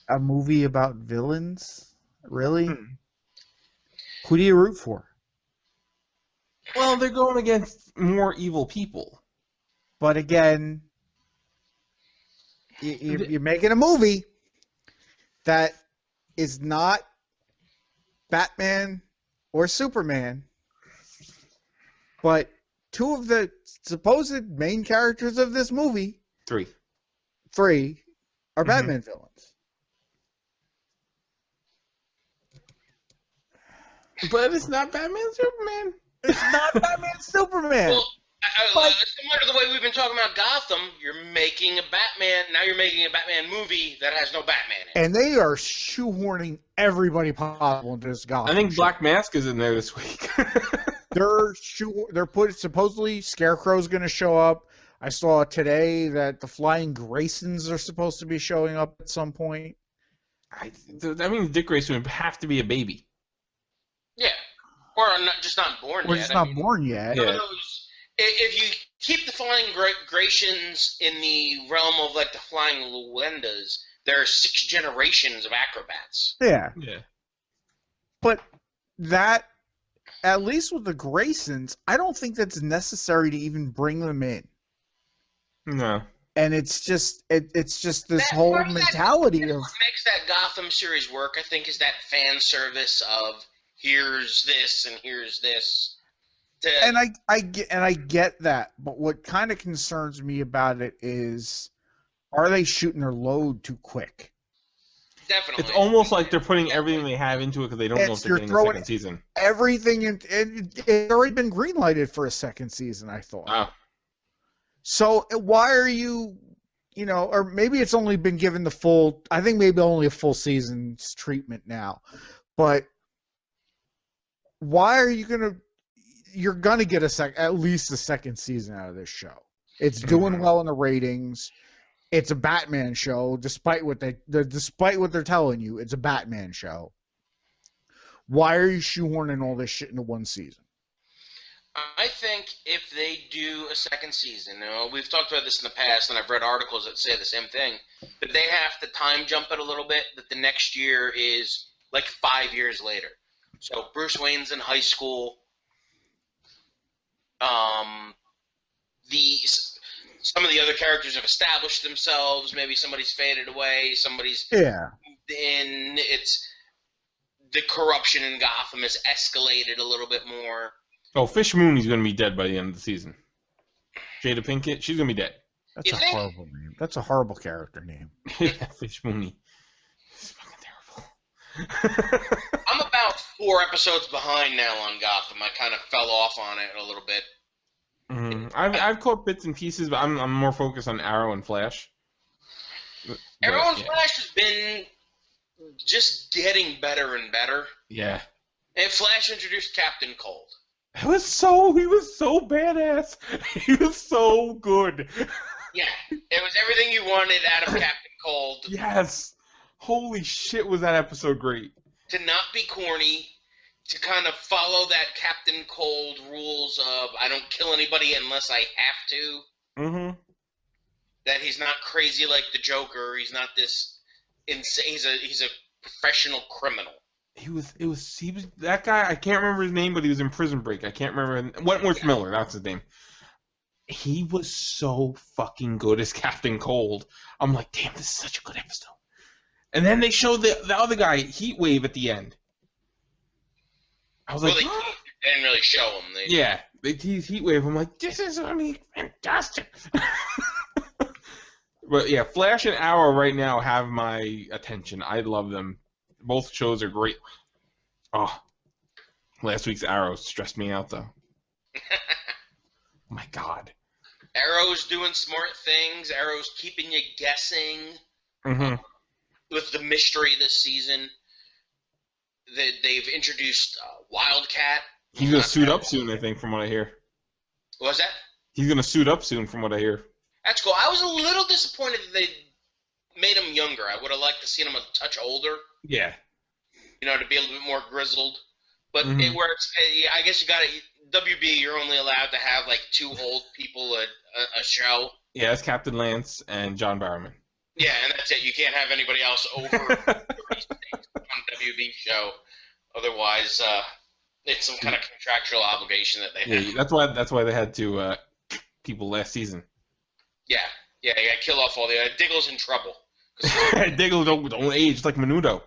a movie about villains. Really? Who do you root for? Well, they're going against more evil people. But again, you're making a movie that is not Batman or Superman, but two of the supposed main characters of this movie, three, are Batman villains. But it's not Batman Superman. It's not Batman Superman. Well, similar to the way we've been talking about Gotham, you're making a Batman. Now you're making a Batman movie that has no Batman in it. And they are shoehorning everybody possible into this Gotham. I think Black Mask is in there this week. They're supposedly Scarecrow's going to show up. I saw today that the Flying Graysons are supposed to be showing up at some point. That means Dick Grayson would have to be a baby. Yeah. Or just not born Or yet. just not born yet. Yeah. If you keep the Flying Graysons in the realm of like the Flying Luendas, there are 6 generations of acrobats. Yeah. Yeah. But that, at least with the Graysons, I don't think that's necessary to even bring them in. No. And it's just this whole Part of mentality of what makes that Gotham series work, I think, is that fan service of here's this and here's this. and I get that, but what kind of concerns me about it is, are they shooting their load too quick? Definitely. It's almost like they're putting everything they have into it because they don't know if they're getting a second season. Everything in, and it's already been greenlighted for a second season, I thought. Wow. So why are you, or maybe it's only been given the full, I think maybe only a full season's treatment now, but why are you you're gonna get at least a second season out of this show. It's doing well in the ratings. It's a Batman show, despite what they're telling you. It's a Batman show. Why are you shoehorning all this shit into one season? I think if they do a second season, we've talked about this in the past, and I've read articles that say the same thing, that they have to time jump it a little bit, that the next year is like 5 years later. So Bruce Wayne's in high school. Some of the other characters have established themselves. Maybe somebody's faded away. Somebody's in. It's the corruption in Gotham has escalated a little bit more. Oh, Fish Mooney's going to be dead by the end of the season. Jada Pinkett, she's going to be dead. That's horrible name. That's a horrible character name. Yeah, Fish Mooney. It's fucking terrible. I'm about 4 episodes behind now on Gotham. I kind of fell off on it a little bit. I've caught bits and pieces, but I'm more focused on Arrow and Flash. Arrow and Flash has been just getting better and better. Yeah. And Flash introduced Captain Cold. He was so badass. He was so good. Yeah, it was everything you wanted out of Captain Cold. Yes. Holy shit, was that episode great. To not be corny, to kind of follow that Captain Cold rules of I don't kill anybody unless I have to. Mm-hmm. That he's not crazy like the Joker. He's not this insane. He's a professional criminal. He was that guy. I can't remember his name, but he was in Prison Break. I can't remember Wentworth Miller. That's his name. He was so fucking good as Captain Cold. I'm like, damn, this is such a good episode. And then they showed the other guy, Heatwave, at the end. I was like, they didn't really show him. They teased Heatwave. I'm like, this is fantastic. But yeah, Flash and Arrow right now have my attention. I love them. Both shows are great. Oh, last week's Arrow stressed me out though. Oh my God. Arrow's doing smart things. Arrow's keeping you guessing with the mystery this season. They've introduced Wildcat. He's going to suit up soon, I think, from what I hear. What was that? He's going to suit up soon, from what I hear. That's cool. I was a little disappointed that they made him younger. I would have liked to see him a touch older. Yeah. To be a little bit more grizzled. But it works. I guess you got to... WB, you're only allowed to have, 2 old people a show. Yeah, it's Captain Lance and John Barrowman. Yeah, and that's it. You can't have anybody else over 36 on WB show. Otherwise, it's some kind of contractual obligation that they have. Yeah, that's why they had to people last season. Yeah, you got to kill off all the... Diggle's in trouble. Diggle don't age. It's like Menudo.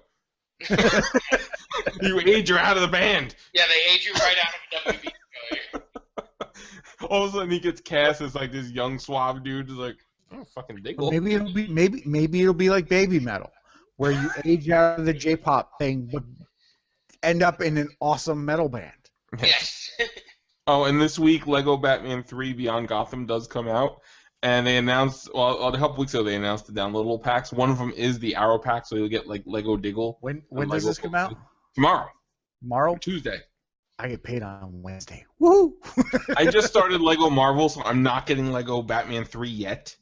You age, you're out of the band. Yeah, they age you right out of a WB show. All of a sudden, he gets cast as this young suave dude. Is like, oh, fucking Diggle. Maybe it'll be like Baby Metal, where you age out of the J-pop thing, but end up in an awesome metal band. Yes. Oh, and this week, Lego Batman 3 Beyond Gotham does come out. And they announced, a couple weeks ago, they announced the downloadable packs. One of them is the Arrow pack, so you'll get Lego Diggle. When does this come out? Tomorrow. Tomorrow? Tuesday. I get paid on Wednesday. Woo! I just started Lego Marvel, so I'm not getting Lego Batman 3 yet.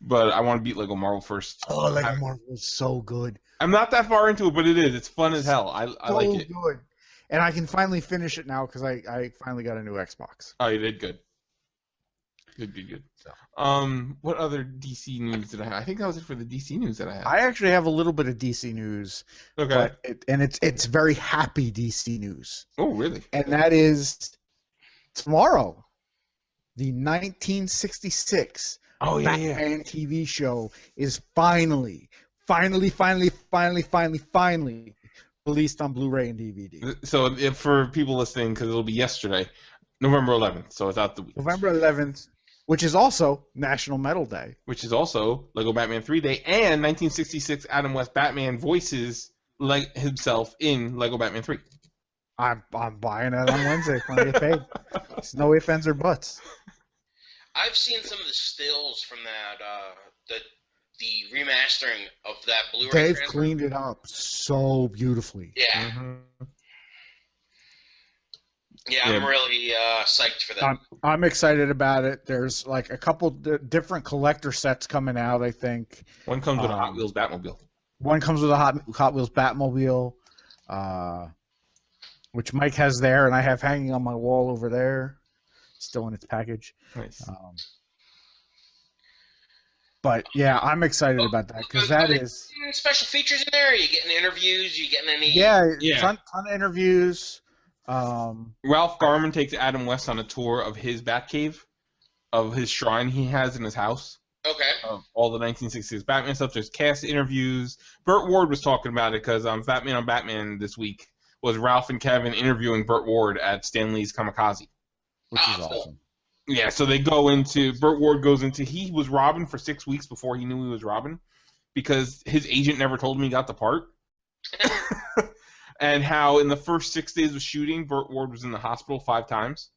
But I want to beat Lego Marvel first. Oh, Lego Marvel is so good. I'm not that far into it, but it is. It's fun as hell. I like it. Good. And I can finally finish it now because I finally got a new Xbox. Oh, you did good. Good. So. What other DC news did I have? I think that was it for the DC news that I had. I actually have a little bit of DC news. Okay. It's very happy DC news. Oh, really? And that is tomorrow, the 1966 Oh yeah, yeah. Batman TV show is finally released on Blu-ray and DVD. So if for people listening, because it'll be yesterday, November 11th, so it's out the week. November 11th, which is also National Metal Day. Which is also Lego Batman 3 Day, and 1966 Adam West Batman voices like himself in Lego Batman 3. I'm buying it on Wednesday when I get paid. There's no ifs, ands, or buts. I've seen some of the stills from that, the remastering of that Blu-ray. They've transfer. cleaned it up so beautifully. Yeah. Mm-hmm. Yeah, I'm really psyched for that. I'm excited about it. There's like a couple different collector sets coming out, I think. One comes with a Hot Wheels Batmobile. One comes with a Hot Wheels Batmobile, which Mike has there, and I have hanging on my wall over there, still in its package. Nice. But yeah, I'm excited about that because that is special features in there. Are you getting interviews? Are you getting any? Yeah. Ton of interviews. Ralph Garman takes Adam West on a tour of his Batcave, of his shrine he has in his house. Okay. Of all the 1960s Batman stuff. There's cast interviews. Burt Ward was talking about it because Batman on Batman this week was Ralph and Kevin interviewing Burt Ward at Stan Lee's Kamikaze. Which is awesome. Yeah, so they go into, Burt Ward goes into, he was Robin for 6 weeks before he knew he was Robin because his agent never told him he got the part. And how in the first 6 days of shooting, Burt Ward was in the hospital 5 times.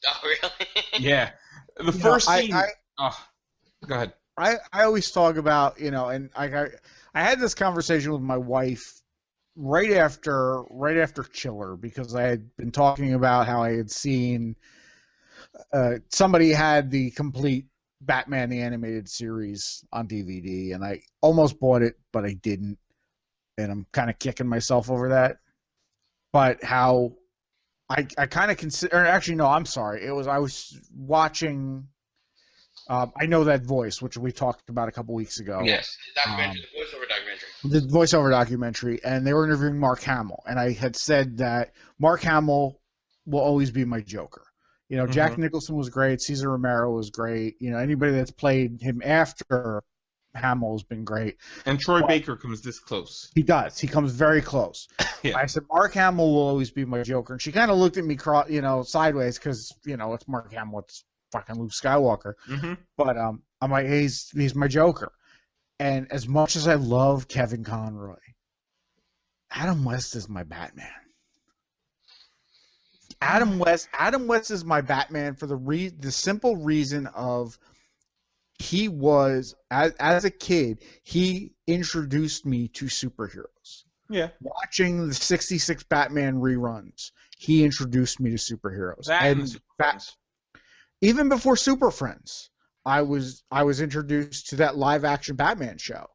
Oh, really? Yeah. The first scene... go ahead. I always talk about, and I had this conversation with my wife right after Chiller because I had been talking about how I had seen somebody had the complete Batman the Animated Series on DVD, and I almost bought it, but I didn't. And I'm kind of kicking myself over that. But how I kind of consider, actually, no, I'm sorry. I was watching, I Know That Voice, which we talked about a couple weeks ago. Yes, the documentary, the voiceover documentary. The voiceover documentary, and they were interviewing Mark Hamill. And I had said that Mark Hamill will always be my Joker. Jack Nicholson was great. Cesar Romero was great. Anybody that's played him after Hamill has been great. And Troy Baker comes this close. He does. He comes very close. Yeah. I said, Mark Hamill will always be my Joker. And she kind of looked at me, sideways because, it's Mark Hamill. It's fucking Luke Skywalker. Mm-hmm. But I'm like, he's my Joker. And as much as I love Kevin Conroy, Adam West is my Batman. Adam West is my Batman for the simple reason of he was, as a kid, he introduced me to superheroes. Yeah. Watching the 66 Batman reruns, he introduced me to superheroes. Even before Super Friends, I was introduced to that live action Batman show.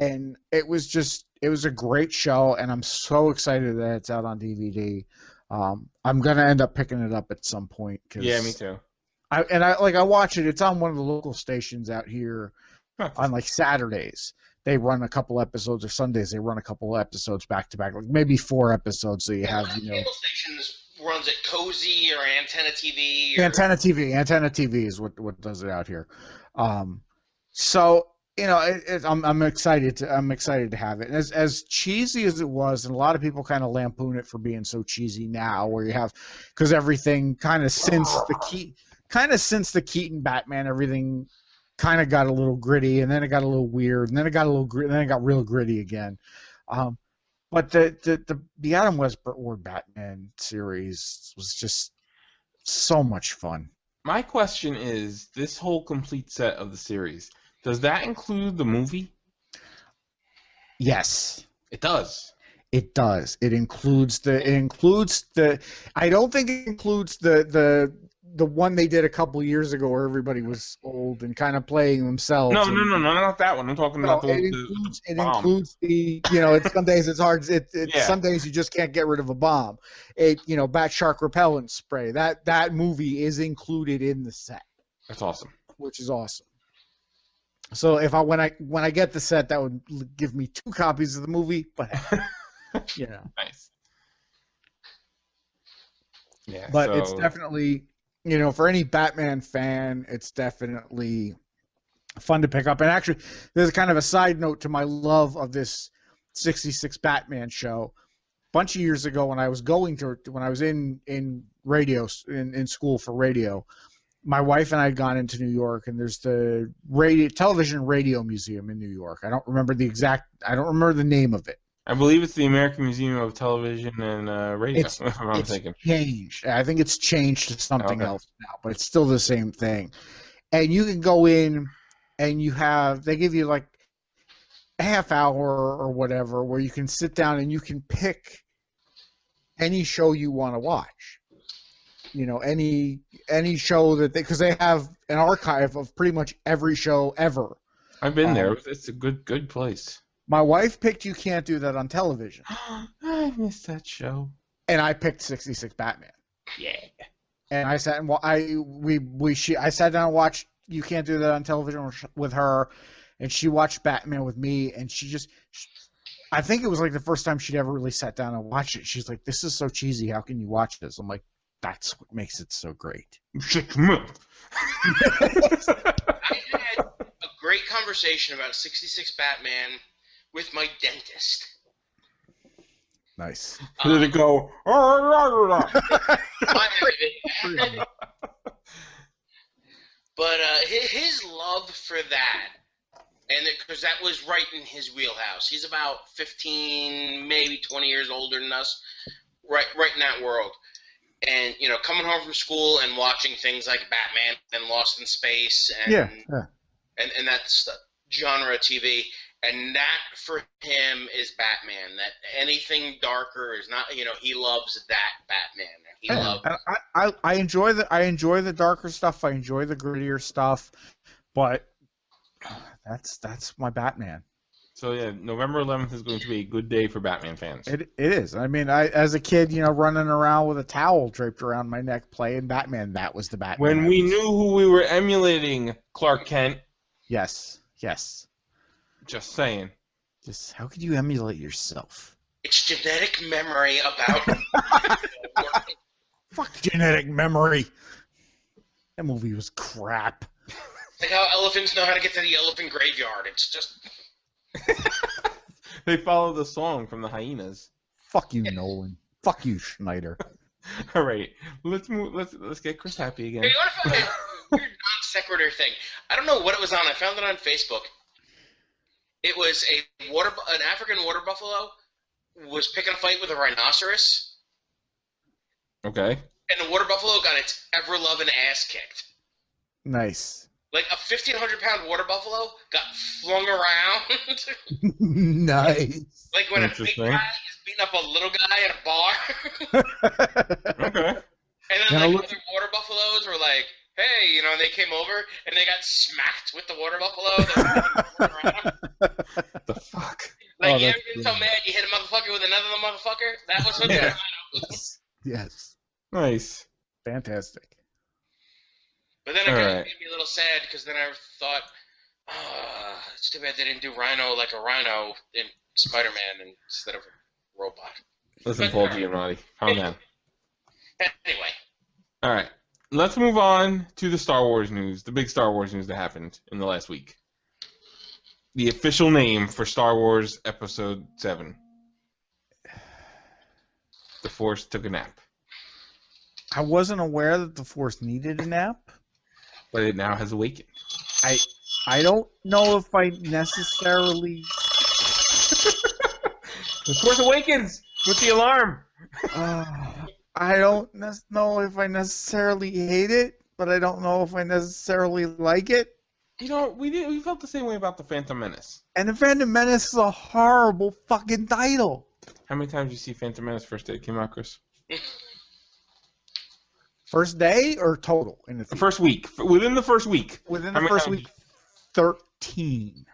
And it was a great show, and I'm so excited that it's out on DVD. I'm gonna end up picking it up at some point. Yeah, me too. I watch it. It's on one of the local stations out here on like Saturdays. They run a couple episodes, or Sundays they run a couple episodes back to back, like maybe 4 episodes. So you have cable stations runs it Cozy or Antenna TV. Antenna TV is what does it out here. So I'm excited to have it. And as cheesy as it was, and a lot of people kind of lampoon it for being so cheesy now, where you have because everything kind of since the Keaton Batman, everything kind of got a little gritty, and then it got a little weird, and then it got real gritty again. But the Adam West Burt Ward Batman series was just so much fun. My question is, this whole complete set of the series, does that include the movie? Yes. It does. It does. It includes the I don't think it includes the one they did a couple years ago where everybody was old and kind of playing themselves. No, not that one. I'm talking about it includes the some days it's hard. Some days you just can't get rid of a bomb. Bat shark repellent spray. That movie is included in the set. That's awesome. Which is awesome. So when I get the set, that would give me 2 copies of the movie, but Nice. Yeah, but it's definitely you know, for any Batman fan, it's definitely fun to pick up. And actually, there's kind of a side note to my love of this 66 Batman show. A bunch of years ago, when I was in radio in school for radio, my wife and I had gone into New York, and there's the television radio museum in New York. I don't remember the name of it. I believe it's the American Museum of Television and Radio. It's thinking. Changed. I think it's changed to something else now, but it's still the same thing. And you can go in, and they give you like a half hour or whatever, where you can sit down and you can pick any show you want to watch. You know, any show because they have an archive of pretty much every show ever. I've been there. It's a good place. My wife picked You Can't Do That on Television. I missed that show. And I picked 66 Batman. Yeah. And I sat and I sat down and watched You Can't Do That on Television with her, and she watched Batman with me, and I think it was like the first time she'd ever really sat down and watched it. She's like, "This is so cheesy. How can you watch this?" I'm like, "That's what makes it so great." I had a great conversation about 66 Batman with my dentist. Nice. Did it go? But his love for that, and because that was right in his wheelhouse. He's about 15, maybe 20 years older than us, right in that world. And, you know, coming home from school and watching things like Batman and Lost in Space and and that genre of TV. And that, for him, is Batman. That anything darker is not, you know, he loves that Batman. He loves. I enjoy the darker stuff. I enjoy the grittier stuff, but that's my Batman. So yeah, November 11th is going to be a good day for Batman fans. It is. I mean, as a kid, you know, running around with a towel draped around my neck playing Batman, that was the Batman. When we knew who we were emulating, Clark Kent. Yes. Just saying. Just how could you emulate yourself? It's genetic memory about. Fuck genetic memory. That movie was crap. Like how elephants know how to get to the elephant graveyard. It's just. They follow the song from the hyenas. Fuck you, Nolan. Fuck you, Schneider. All right, let's move. Let's get Chris happy again. Hey, you want to find a weird non sequitur thing? I don't know what it was on. I found it on Facebook. It was an African water buffalo was picking a fight with a rhinoceros. Okay. And the water buffalo got its ever-loving ass kicked. Nice. Like a 1,500-pound water buffalo got flung around. Nice. Like when a big guy is beating up a little guy at a bar. Okay. And then like other water buffaloes were like, hey, you know, and they came over and they got smacked with the water buffalo. What the fuck? Like, you ever been so mad you hit a motherfucker with another motherfucker? That was what the rhino was. Yes. Nice. Fantastic. But then it made me a little sad because then I thought, it's too bad they didn't do Rhino like a rhino in Spider-Man instead of a robot. Listen, Paul Giamatti, calm down. Anyway. All right. Let's move on to the Star Wars news, the big Star Wars news that happened in the last week. The official name for Star Wars Episode 7. The Force took a nap. I wasn't aware that the Force needed a nap. But it now has awakened. I don't know if I necessarily... The Force awakens with the alarm. I don't know if I necessarily hate it, but I don't know if I necessarily like it. You know, we felt the same way about the Phantom Menace. And the Phantom Menace is a horrible fucking title. How many times did you see Phantom Menace first day it came out, Chris? First day or total? In the first week. Within the first week. Within the first week, 13.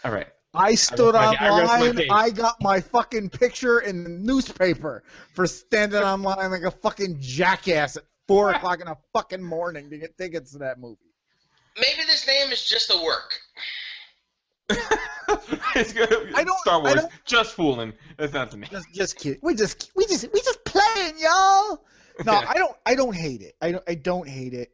All right. I stood online. I got my fucking picture in the newspaper for standing online like a fucking jackass at 4 o'clock in the fucking morning to get tickets to that movie. Maybe this name is just a work. It's good. Star Wars. Just fooling. That's not the name. Just kidding. We just playing, y'all. No, I don't hate it. I don't hate it.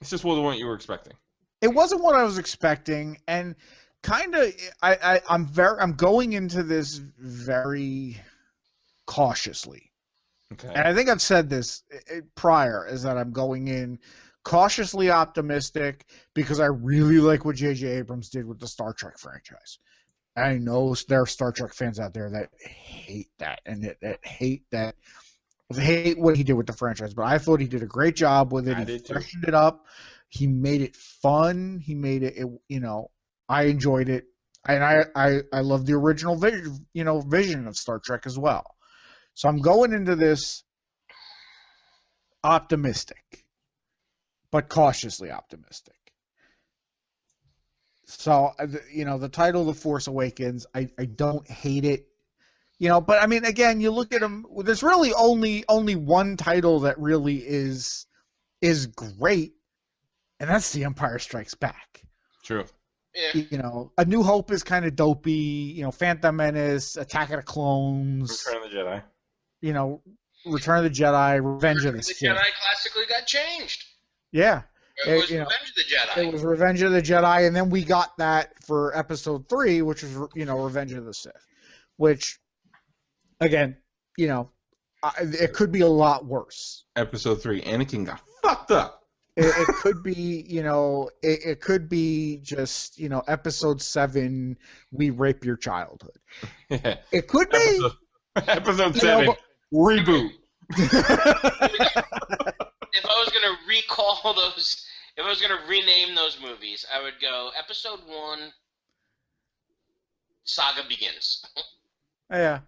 It's just wasn't what you were expecting. It wasn't what I was expecting, and kind of I'm going into this very cautiously. Okay. And I think I've said this prior, is that I'm going in cautiously optimistic because I really like what J.J. Abrams did with the Star Trek franchise. I know there are Star Trek fans out there that hate that and that hate what he did with the franchise, but I thought he did a great job with it. He freshened it up. He made it fun. He made it, I enjoyed it. And I love the original vision of Star Trek as well. So I'm going into this optimistic, but cautiously optimistic. So, the title, The Force Awakens, I don't hate it. But I mean, again, you look at them, there's really only one title that really is great, and that's The Empire Strikes Back. True. Yeah. A New Hope is kind of dopey. Phantom Menace, Attack of the Clones. Return of the Jedi. Return of the Jedi, Revenge of the Sith. The Jedi classically got changed. Yeah. It was Revenge of the Jedi. It was Revenge of the Jedi, and then we got that for Episode 3, which was, Revenge of the Sith. Which, again, it could be a lot worse. Episode 3, Anakin got fucked up. It could be, it could be just, Episode 7, we rape your childhood. It could be. Episode 7, reboot. If I was going to recall those, if I was going to rename those movies, I would go Episode 1, Saga Begins. Yeah.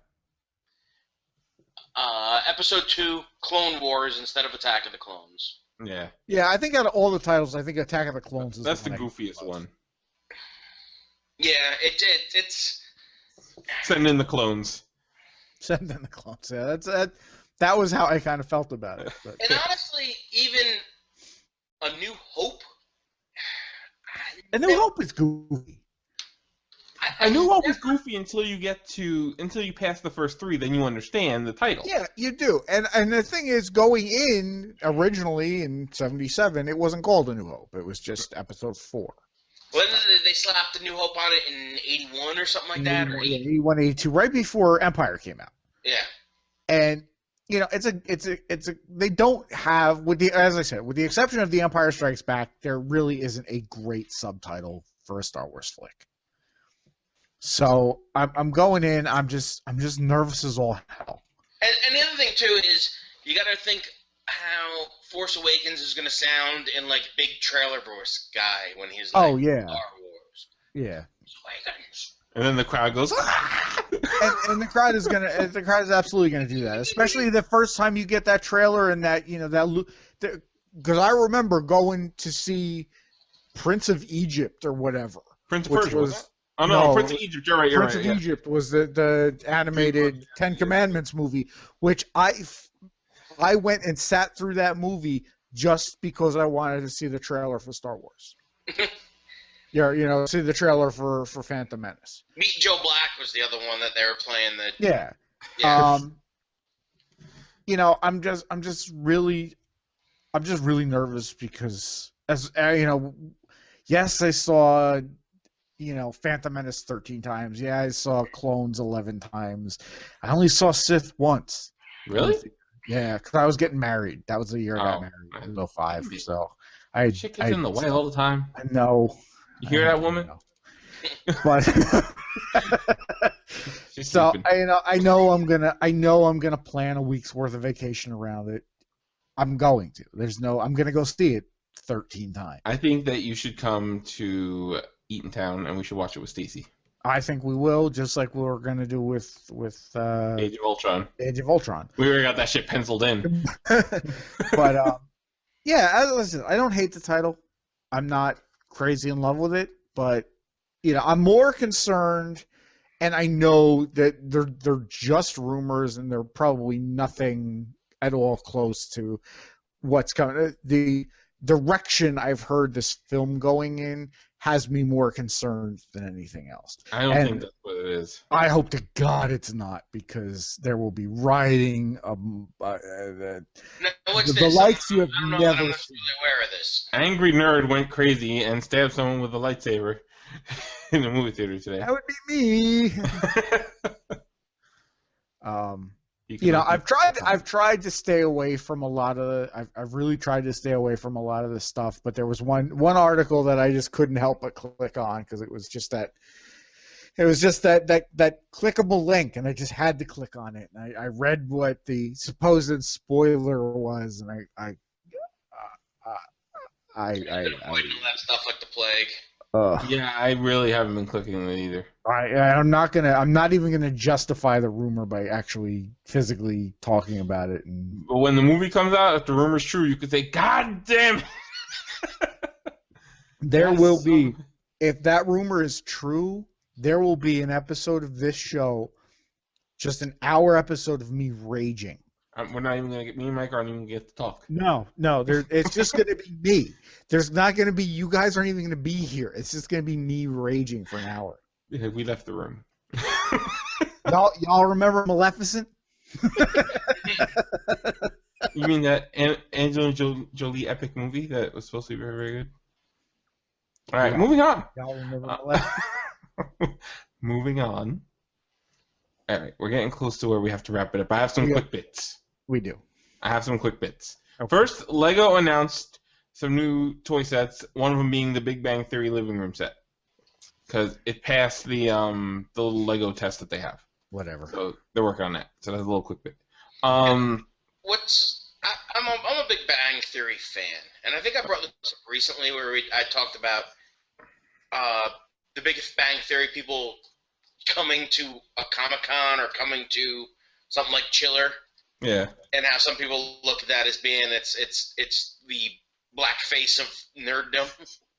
Episode 2, Clone Wars instead of Attack of the Clones. Yeah. Yeah, I think out of all the titles, I think Attack of the Clones is That's the goofiest one. Yeah, it's... Send in the clones. Send in the clones. Yeah, that was how I kind of felt about it. But, and honestly, even A New Hope... A New Hope is goofy. A New Hope is goofy until you pass the first 3, then you understand the title. Yeah, you do. And the thing is, going in originally in '77, it wasn't called A New Hope. It was just Episode 4. Well, they slapped A New Hope on it in '81 or something like that, or 81, 82, right before Empire came out. Yeah. And they don't have, as I said, with the exception of The Empire Strikes Back, there really isn't a great subtitle for a Star Wars flick. So I'm going in. I'm just nervous as all hell. And the other thing too is you got to think how Force Awakens is going to sound in like big trailer voice guy when he's like, oh yeah, Star Wars. Yeah. Awakens. And then the crowd goes, ah! and the crowd is absolutely gonna do that, especially the first time you get that trailer and that because I remember going to see Prince of Egypt or whatever. Prince of Persia was that? Oh no, Prince of Egypt. You're right. Prince of Egypt was the animated Ten Commandments movie, which I went and sat through that movie just because I wanted to see the trailer for Star Wars. Yeah, see the trailer for Phantom Menace. Meet Joe Black was the other one that they were playing. Yeah. I'm just really nervous because yes, I saw. Phantom Menace 13 times. Yeah, I saw Clones 11 times. I only saw Sith once. Really? Yeah, because I was getting married. That was the year I got married. In 05. So shit gets in the way all the time. I know. You hear that, woman? But so I know I'm gonna plan a week's worth of vacation around it. I'm going to. I'm gonna go see it 13 times. I think that you should come to Eatontown, and we should watch it with Stacy. I think we will, just like we were going to do with Age of Ultron. Age of Ultron. We already got that shit penciled in. But, listen, I don't hate the title. I'm not crazy in love with it, but, I'm more concerned, and I know that they're just rumors, and they're probably nothing at all close to what's coming. The direction I've heard this film going in has me more concerned than anything else. I don't think that's what it is. I hope to God it's not, because there will be rioting. No, what's The this? likes you have I don't know, never I'm not seen. really aware of this. Angry nerd went crazy and stabbed someone with a lightsaber in the movie theater today. That would be me. I've tried to stay away from a lot of. I've really tried to stay away from a lot of the stuff, but there was one article that I just couldn't help but click on, because it was just that. It was just that clickable link, and I just had to click on it. And I read what the supposed spoiler was, and I Avoiding all that stuff like the plague. Yeah, I really haven't been clicking on it either. I'm not even gonna justify the rumor by actually physically talking about it. But when the movie comes out, if the rumor's true, you could say, "God damn it!" There will be, if that rumor is true, there will be an episode of this show, just an hour episode of me raging. We're not even gonna get, me and Mike aren't even gonna get to talk. No, it's just gonna be me. There's not gonna be, you guys aren't even gonna be here. It's just gonna be me raging for an hour. Yeah, we left the room. Y'all remember Maleficent? You mean that Angelina Jolie epic movie that was supposed to be very, very good? All right, moving on. Y'all remember Maleficent? Moving on. All right, we're getting close to where we have to wrap it up. I have some quick bits. We do. I have some quick bits. Okay. First, Lego announced some new toy sets. One of them being the Big Bang Theory living room set, because it passed the little Lego test that they have. Whatever. So they're working on that. So that's a little quick bit. I'm a Big Bang Theory fan, and I think I brought this up recently where I talked about the Big Bang Theory people coming to a Comic-Con or coming to something like Chiller. Yeah. And how some people look at that as being it's the black face of nerddom.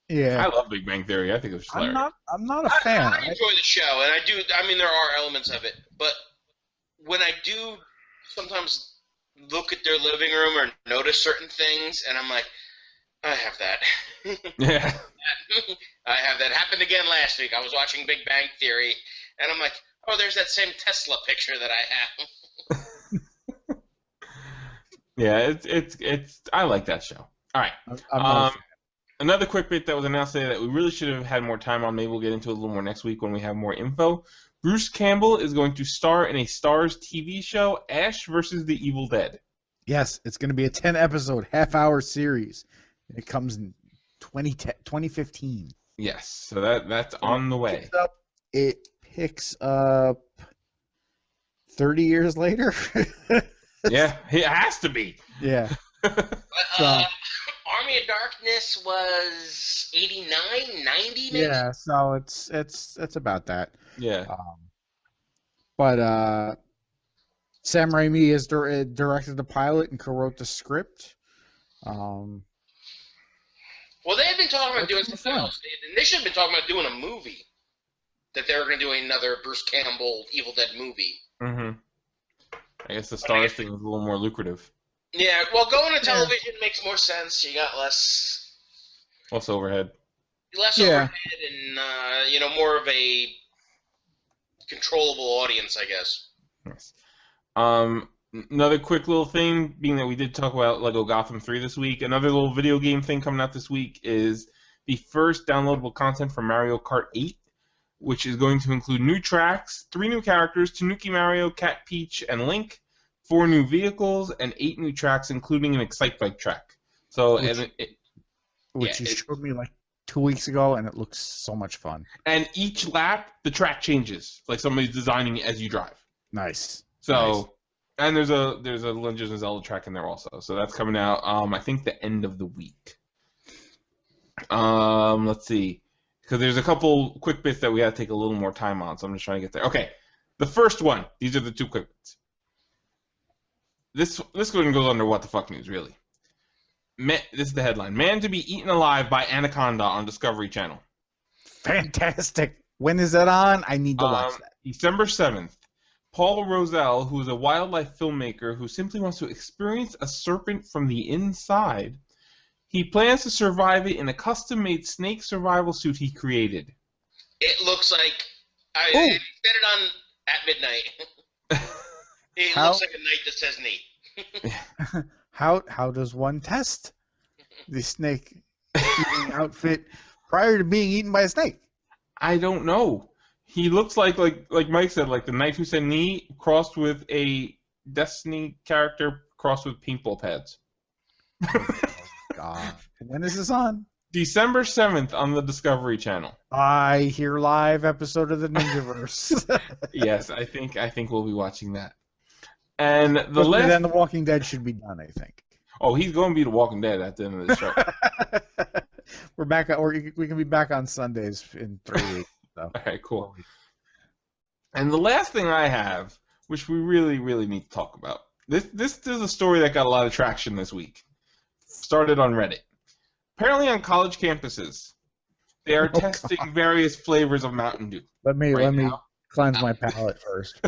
Yeah. I love Big Bang Theory. I think it was hilarious. I'm not a fan. I enjoy the show, and I do. I mean, there are elements of it, but when I do sometimes look at their living room or notice certain things, and I'm like, I have that. Yeah. I have that. Happened again last week. I was watching Big Bang Theory, and I'm like, oh, there's that same Tesla picture that I have. Yeah, it's. I like that show. All right. I'm not a fan. Another quick bit that was announced today that we really should have had more time on. Maybe we'll get into it a little more next week when we have more info. Bruce Campbell is going to star in a Starz TV show, Ash versus the Evil Dead. Yes, it's going to be a 10-episode, half-hour series. It comes in 2015. Yes, so that's on the way. It picks up 30 years later. Yeah, it has to be. Yeah. Army of Darkness was 89, 90 maybe? Yeah, so it's about that. Yeah. But Sam Raimi has directed the pilot and co-wrote the script. Well, they had been talking about doing something else. They should have been talking about doing a movie. That they were going to do another Bruce Campbell Evil Dead movie. Mm-hmm. I guess the Starz thing is a little more lucrative. Yeah, well, going to television makes more sense. You got less overhead. Overhead and, more of a controllable audience, I guess. Yes. Another quick little thing, being that we did talk about Lego Gotham 3 this week, another little video game thing coming out this week is the first downloadable content for Mario Kart 8, which is going to include new tracks, 3 new characters, Tanuki Mario, Cat Peach, and Link, 4 new vehicles, and 8 new tracks, including an Excite Bike track. So, which you showed me like 2 weeks ago, and it looks so much fun. And each lap, the track changes, like somebody's designing it as you drive. Nice. So, nice. And there's a Legend of Zelda track in there also. So that's coming out, I think, the end of the week. Let's see. Because there's a couple quick bits that we got to take a little more time on, so I'm just trying to get there. Okay, the first one. These are the 2 quick bits. This one goes under what the fuck news, really. This is the headline. Man to be eaten alive by anaconda on Discovery Channel. Fantastic. When is that on? I need to watch that. December 7th. Paul Rosell, who is a wildlife filmmaker who simply wants to experience a serpent from the inside, He plans to survive it in a custom-made snake survival suit he created. It looks like I said it on at midnight. It looks like a knight that says knee. How does one test the snake eating outfit prior to being eaten by a snake? I don't know. He looks like Mike said, like the knight who said knee crossed with a Destiny character crossed with paintball pads. Oh, God. When is this on? December 7th on the Discovery Channel. I hear live episode of the Ninjaverse. Yes, I think we'll be watching that. And then The Walking Dead should be done, I think. Oh, he's going to be The Walking Dead at the end of the show. We're back, or we can be back on Sundays in 3 weeks. So. All right, cool. And the last thing I have, which we really, really need to talk about, this is a story that got a lot of traction this week. Started on Reddit. Apparently, on college campuses, they are testing various flavors of Mountain Dew. Let me cleanse my palate first.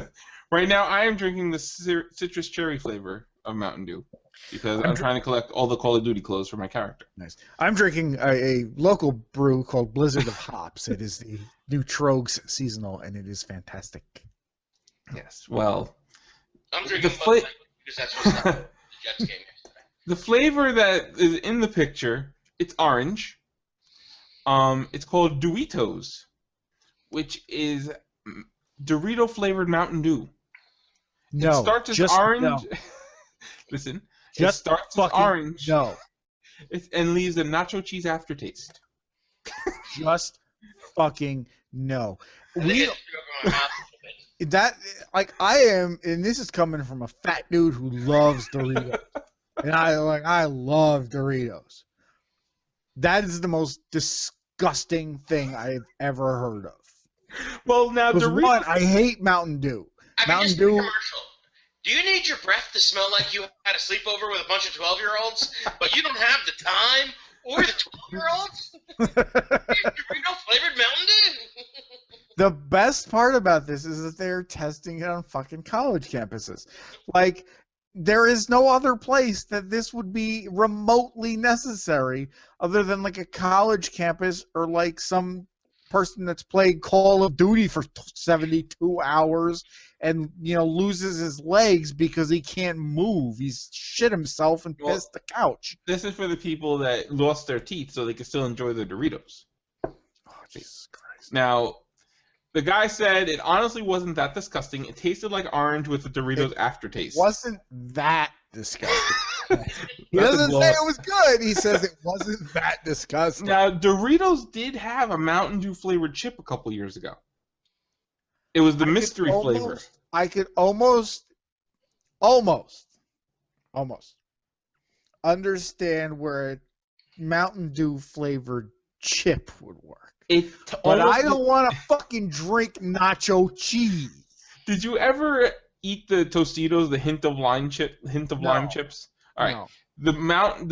Right now, I am drinking the citrus cherry flavor of Mountain Dew because I'm trying to collect all the Call of Duty clothes for my character. Nice. I'm drinking a local brew called Blizzard of Hops. It is the new Trogs seasonal, and it is fantastic. Yes. Well, I'm drinking because that's what's the Jets game yesterday. The flavor that is in the picture, it's orange. It's called Doritos, which is Dorito flavored Mountain Dew. No, it starts as orange. No. Listen, just it starts as orange. No, and leaves a nacho cheese aftertaste. Just fucking no. I am, and this is coming from a fat dude who loves Doritos, and I love Doritos. That is the most disgusting thing I've ever heard of. Well, now Doritos. One, I hate Mountain Dew. Mountain Dew. Commercial. Do you need your breath to smell like you had a sleepover with a bunch of 12-year-olds, but you don't have the time or the 12-year-olds? Dorito flavored Mountain Dew. The best part about this is that they're testing it on fucking college campuses. Like, there is no other place that this would be remotely necessary other than like a college campus or like some person that's played Call of Duty for 72 hours and, loses his legs because he can't move. He's shit himself and pissed the couch. This is for the people that lost their teeth so they can still enjoy their Doritos. Oh, Jesus Christ. Now, the guy said it honestly wasn't that disgusting. It tasted like orange with the Doritos aftertaste. It wasn't that disgusting. He doesn't say it was good. He says it wasn't that disgusting. Now, Doritos did have a Mountain Dew flavored chip a couple years ago. It was the mystery flavor. I could almost understand where a Mountain Dew flavored chip would work. But I don't want to fucking drink nacho cheese. Did you ever eat the Tostitos, the hint of lime chips? All right. No. The Mountain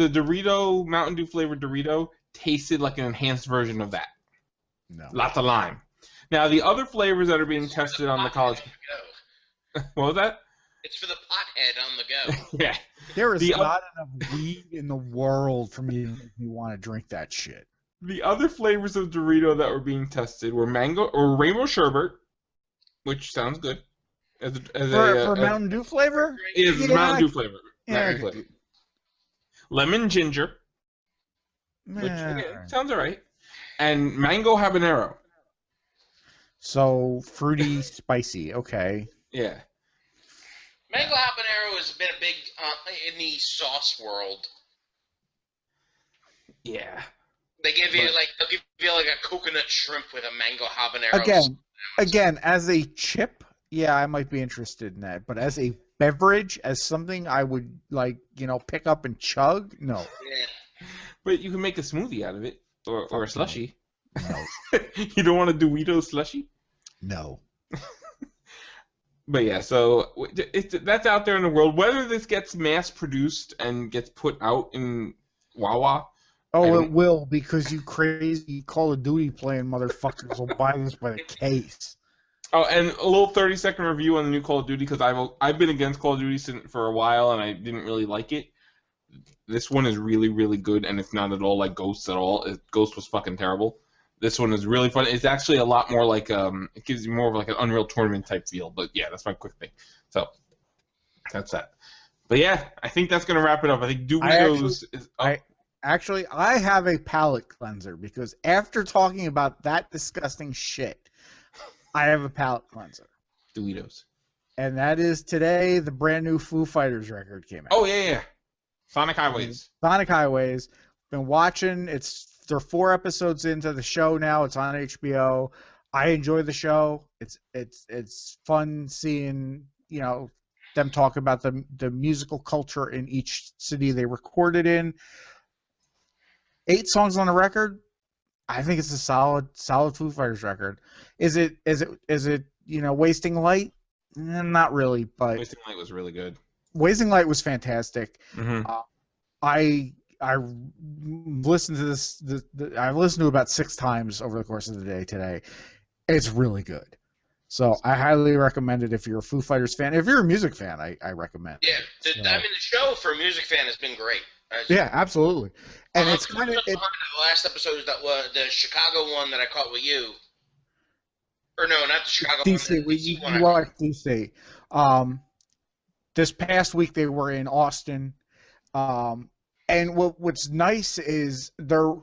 Dew flavored Dorito tasted like an enhanced version of that. No. Lots of lime. Now the other flavors that are being tested on the college. What was that? It's for the pothead on the go. Yeah. There is not enough weed in the world for me to make me want to drink that shit. The other flavors of Dorito that were being tested were mango or rainbow sherbet, which sounds good. For Mountain Dew flavor? It's Mountain Dew flavor. Yeah. Lemon ginger, which again, sounds alright, and mango habanero. So fruity, spicy. Okay. Yeah. Mango habanero has been a big in the sauce world. Yeah. They'll give you a coconut shrimp with a mango habanero. Again, as a chip, yeah, I might be interested in that. But as a beverage, as something I would pick up and chug, no. Yeah. But you can make a smoothie out of it, or a slushie. No. You don't want a Dorito slushie? No. But yeah, so that's out there in the world. Whether this gets mass produced and gets put out in Wawa. Oh, it will, because you crazy Call of Duty playing motherfuckers will buy this by the case. Oh, and a little 30-second review on the new Call of Duty, because I've been against Call of Duty for a while and I didn't really like it. This one is really, really good, and it's not at all like Ghost at all. Ghost was fucking terrible. This one is really fun. It's actually a lot more like it gives you more of like an Unreal Tournament type feel. But yeah, that's my quick thing. So that's that. But yeah, I think that's gonna wrap it up. I think Doritos is. Oh, I have a palate cleanser because after talking about that disgusting shit, I have a palate cleanser. Doritos. And that is today the brand new Foo Fighters record came out. Oh yeah. Sonic Highways. Sonic Highways. Been watching. They're 4 episodes into the show now. It's on HBO. I enjoy the show. It's fun seeing them talk about the musical culture in each city they recorded in. 8 songs on the record. I think it's a solid Foo Fighters record. Is it Wasting Light? Not really, but Wasting Light was really good. Wasting Light was fantastic. Mm-hmm. I listened to this. I've listened to it about 6 times over the course of the day today. It's really good. So I highly recommend it if you're a Foo Fighters fan. If you're a music fan, I recommend. Yeah, the show for a music fan has been great. Yeah, absolutely. And it's kind of the last episode that was the Chicago one that I caught with you. Or no, not the Chicago DC. one. You watched DC. This past week they were in Austin. And what's nice is they're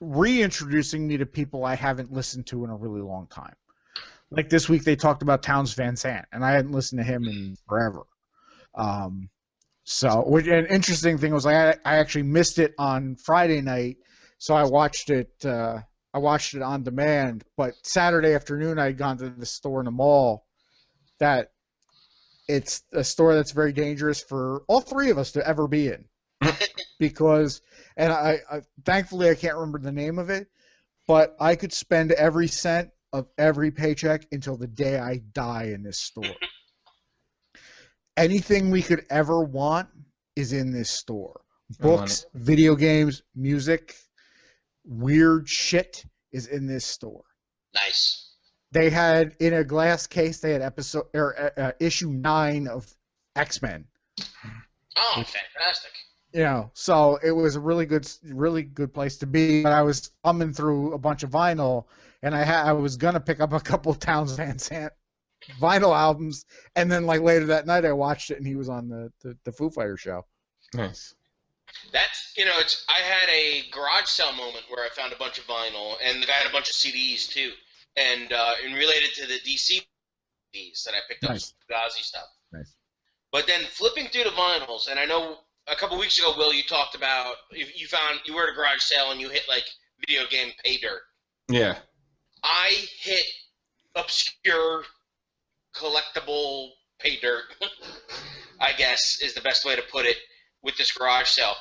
reintroducing me to people I haven't listened to in a really long time. Like this week they talked about Townes Van Sant, and I hadn't listened to him in forever. So an interesting thing was I actually missed it on Friday night, so I watched it on demand. But Saturday afternoon I had gone to the store in the mall. That it's a store that's very dangerous for all 3 of us to ever be in. Because, and I thankfully I can't remember the name of it, but I could spend every cent of every paycheck until the day I die in this store. Anything we could ever want is in this store. Books, video games, music, weird shit is in this store. Nice. They had in a glass case. They had issue 9 of X-Men. Oh, fantastic! So it was a really good place to be. But I was thumbing through a bunch of vinyl, and I was gonna pick up a couple of Townes Van Sant vinyl albums, and then like later that night I watched it, and he was on the Foo Fighters show. Nice. That's I had a garage sale moment where I found a bunch of vinyl, and the guy had a bunch of CDs too, and related to the DC CDs that I picked up, some Fugazi stuff. Nice. But then flipping through the vinyls, and I know a couple weeks ago, Will, you talked about you were at a garage sale and you hit like video game pay dirt. Yeah. I hit obscure collectible pay dirt, I guess is the best way to put it, with this garage sale.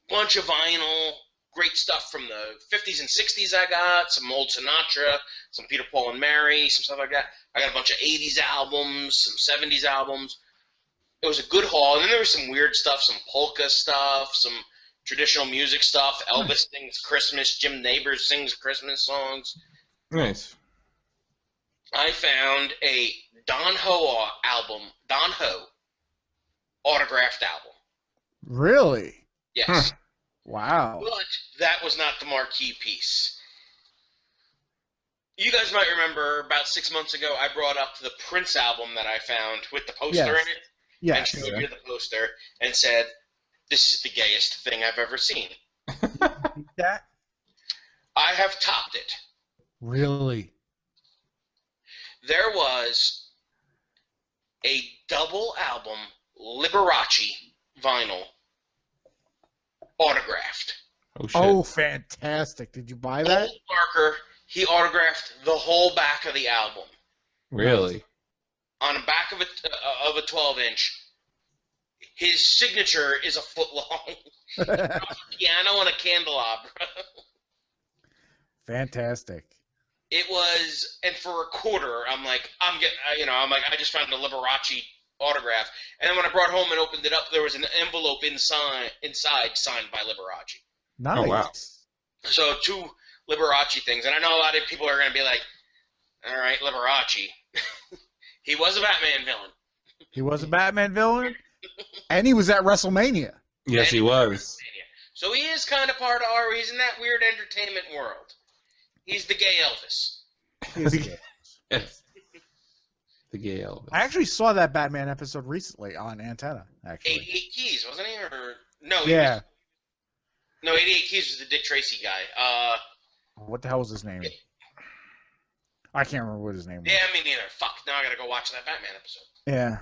Bunch of vinyl, great stuff from the 50s and 60s I got, some old Sinatra, some Peter, Paul and Mary, some stuff like that. I got a bunch of 80s albums, some 70s albums. It was a good haul. And then there was some weird stuff, some polka stuff, some traditional music stuff. Elvis sings Christmas. Jim Nabors sings Christmas songs. Nice. I found a Don Ho album, Don Ho autographed album. Really? Yes. Huh. Wow. But that was not the marquee piece. You guys might remember about 6 months ago I brought up the Prince album that I found with the poster in it. Yes. And showed you the poster and said, "This is the gayest thing I've ever seen." That? I have topped it. Really? There was a double album Liberace vinyl autographed. Oh shit. Oh, fantastic! Did you buy that? Old Parker, he autographed the whole back of the album. Really? On the back of a 12-inch. His signature is a foot long. A piano and a candelabra. Fantastic. It was, and for a quarter, I'm like, I just found a Liberace autograph. And then when I brought home and opened it up, there was an envelope inside signed by Liberace. Nice. Oh, wow. So 2 Liberace things. And I know a lot of people are going to be like, all right, Liberace. He was a Batman villain. He was a Batman villain, and he was at WrestleMania. Yes, he was. So he is kind of part of he's in that weird entertainment world. He's the gay Elvis. He's gay. Yes. The gay Elvis. I actually saw that Batman episode recently on Antenna. Actually, 88 Keys, wasn't he? Or no? Yeah. No, 88 Keys was the Dick Tracy guy. What the hell was his name? I can't remember what his name was. Yeah, me neither. Fuck, now I gotta go watch that Batman episode. Yeah,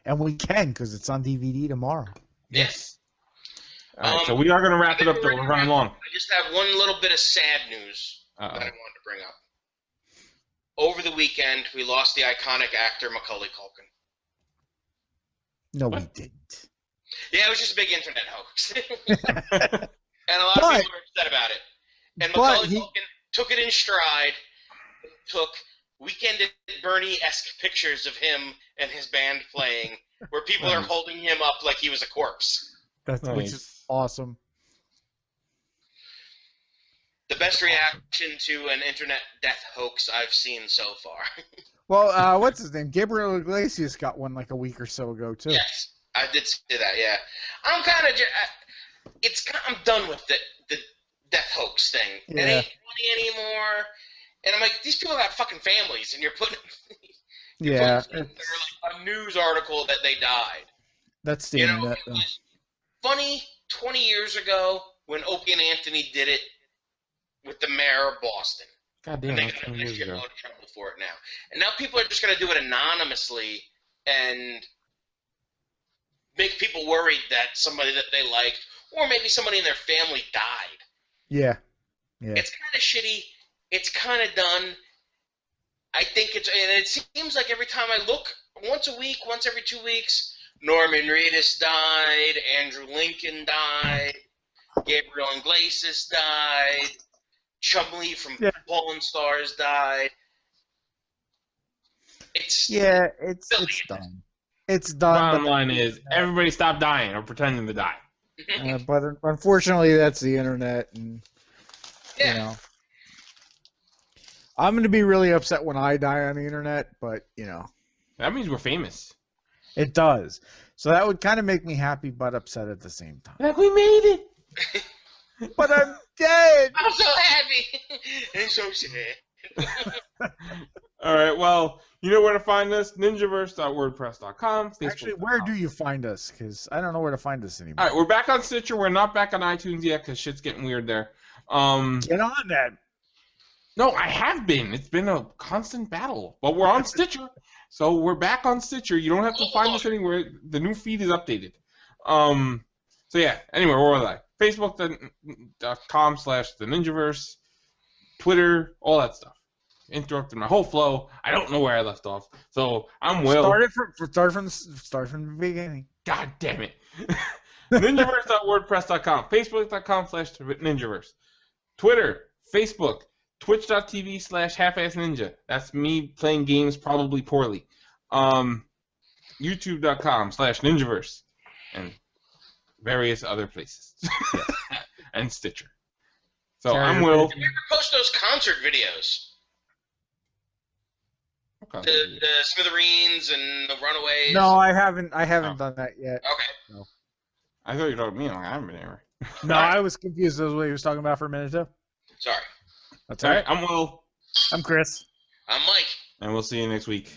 and we can because it's on DVD tomorrow. Yes. All right, so we are going to wrap it up, though. We're running long. I just have one little bit of sad news that I wanted to bring up. Over the weekend, we lost the iconic actor Macaulay Culkin. No, we didn't. Yeah, it was just a big internet hoax. And a lot of people are upset about it. And Macaulay Culkin took it in stride, took Weekend at Bernie-esque pictures of him and his band playing, where people are holding him up like he was a corpse. That's which is awesome. The best reaction to an internet death hoax I've seen so far. Well, what's his name? Gabriel Iglesias got one like a week or so ago too. Yes, I did see that. Yeah, I'm kind of I'm done with the death hoax thing. Yeah. It ain't funny anymore. And I'm like, these people have fucking families, and you're putting like a news article that they died. That's the internet. It was funny 20 years ago when Opie and Anthony did it with the mayor of Boston. God damn, and they that's got 20 in years a shitload ago. of trouble for it now. And now people are just going to do it anonymously and make people worried that somebody that they liked or maybe somebody in their family died. Yeah. It's kind of shitty. It's kind of done. I think and it seems like every time I look, once a week, once every 2 weeks, Norman Reedus died, Andrew Lincoln died, Gabriel Iglesias died, Chumley from Fallen Stars died. It's done. It's done. Bottom line is, everybody stop dying or pretending to die. But unfortunately, that's the internet, and you know, I'm going to be really upset when I die on the internet. But you know, that means we're famous. It does. So that would kind of make me happy, but upset at the same time. Like we made it. But I'm dead. I'm so happy and so sad. All right. Well, you know where to find us: Ninjaverse.wordpress.com. Actually, where do you find us? Because I don't know where to find us anymore. All right, we're back on Stitcher. We're not back on iTunes yet because shit's getting weird there. Get on that. No, I have been. It's been a constant battle. But we're on Stitcher, so we're back on Stitcher. You don't have to find us anywhere. The new feed is updated. So yeah. Anyway, where was I? Facebook.com/the Ninjaverse, Twitter, all that stuff. Interrupted my whole flow. I don't know where I left off. So I'm Will. Start from the beginning. God damn it. Ninjaverse.wordpress.com, Facebook.com/Ninjaverse, Twitter, Facebook, Twitch.tv/halfassninja. That's me playing games probably poorly. YouTube.com/Ninjaverse, and various other places. And Stitcher. So I'm Will. Did you ever post those concert videos? Okay. The Smithereens and the Runaways? No, I haven't done that yet. Okay. No. I thought you were talking to me. I haven't been anywhere. No, I was confused. That's what he was talking about for a minute too. Sorry. That's all right. I'm Will. I'm Chris. I'm Mike. And we'll see you next week.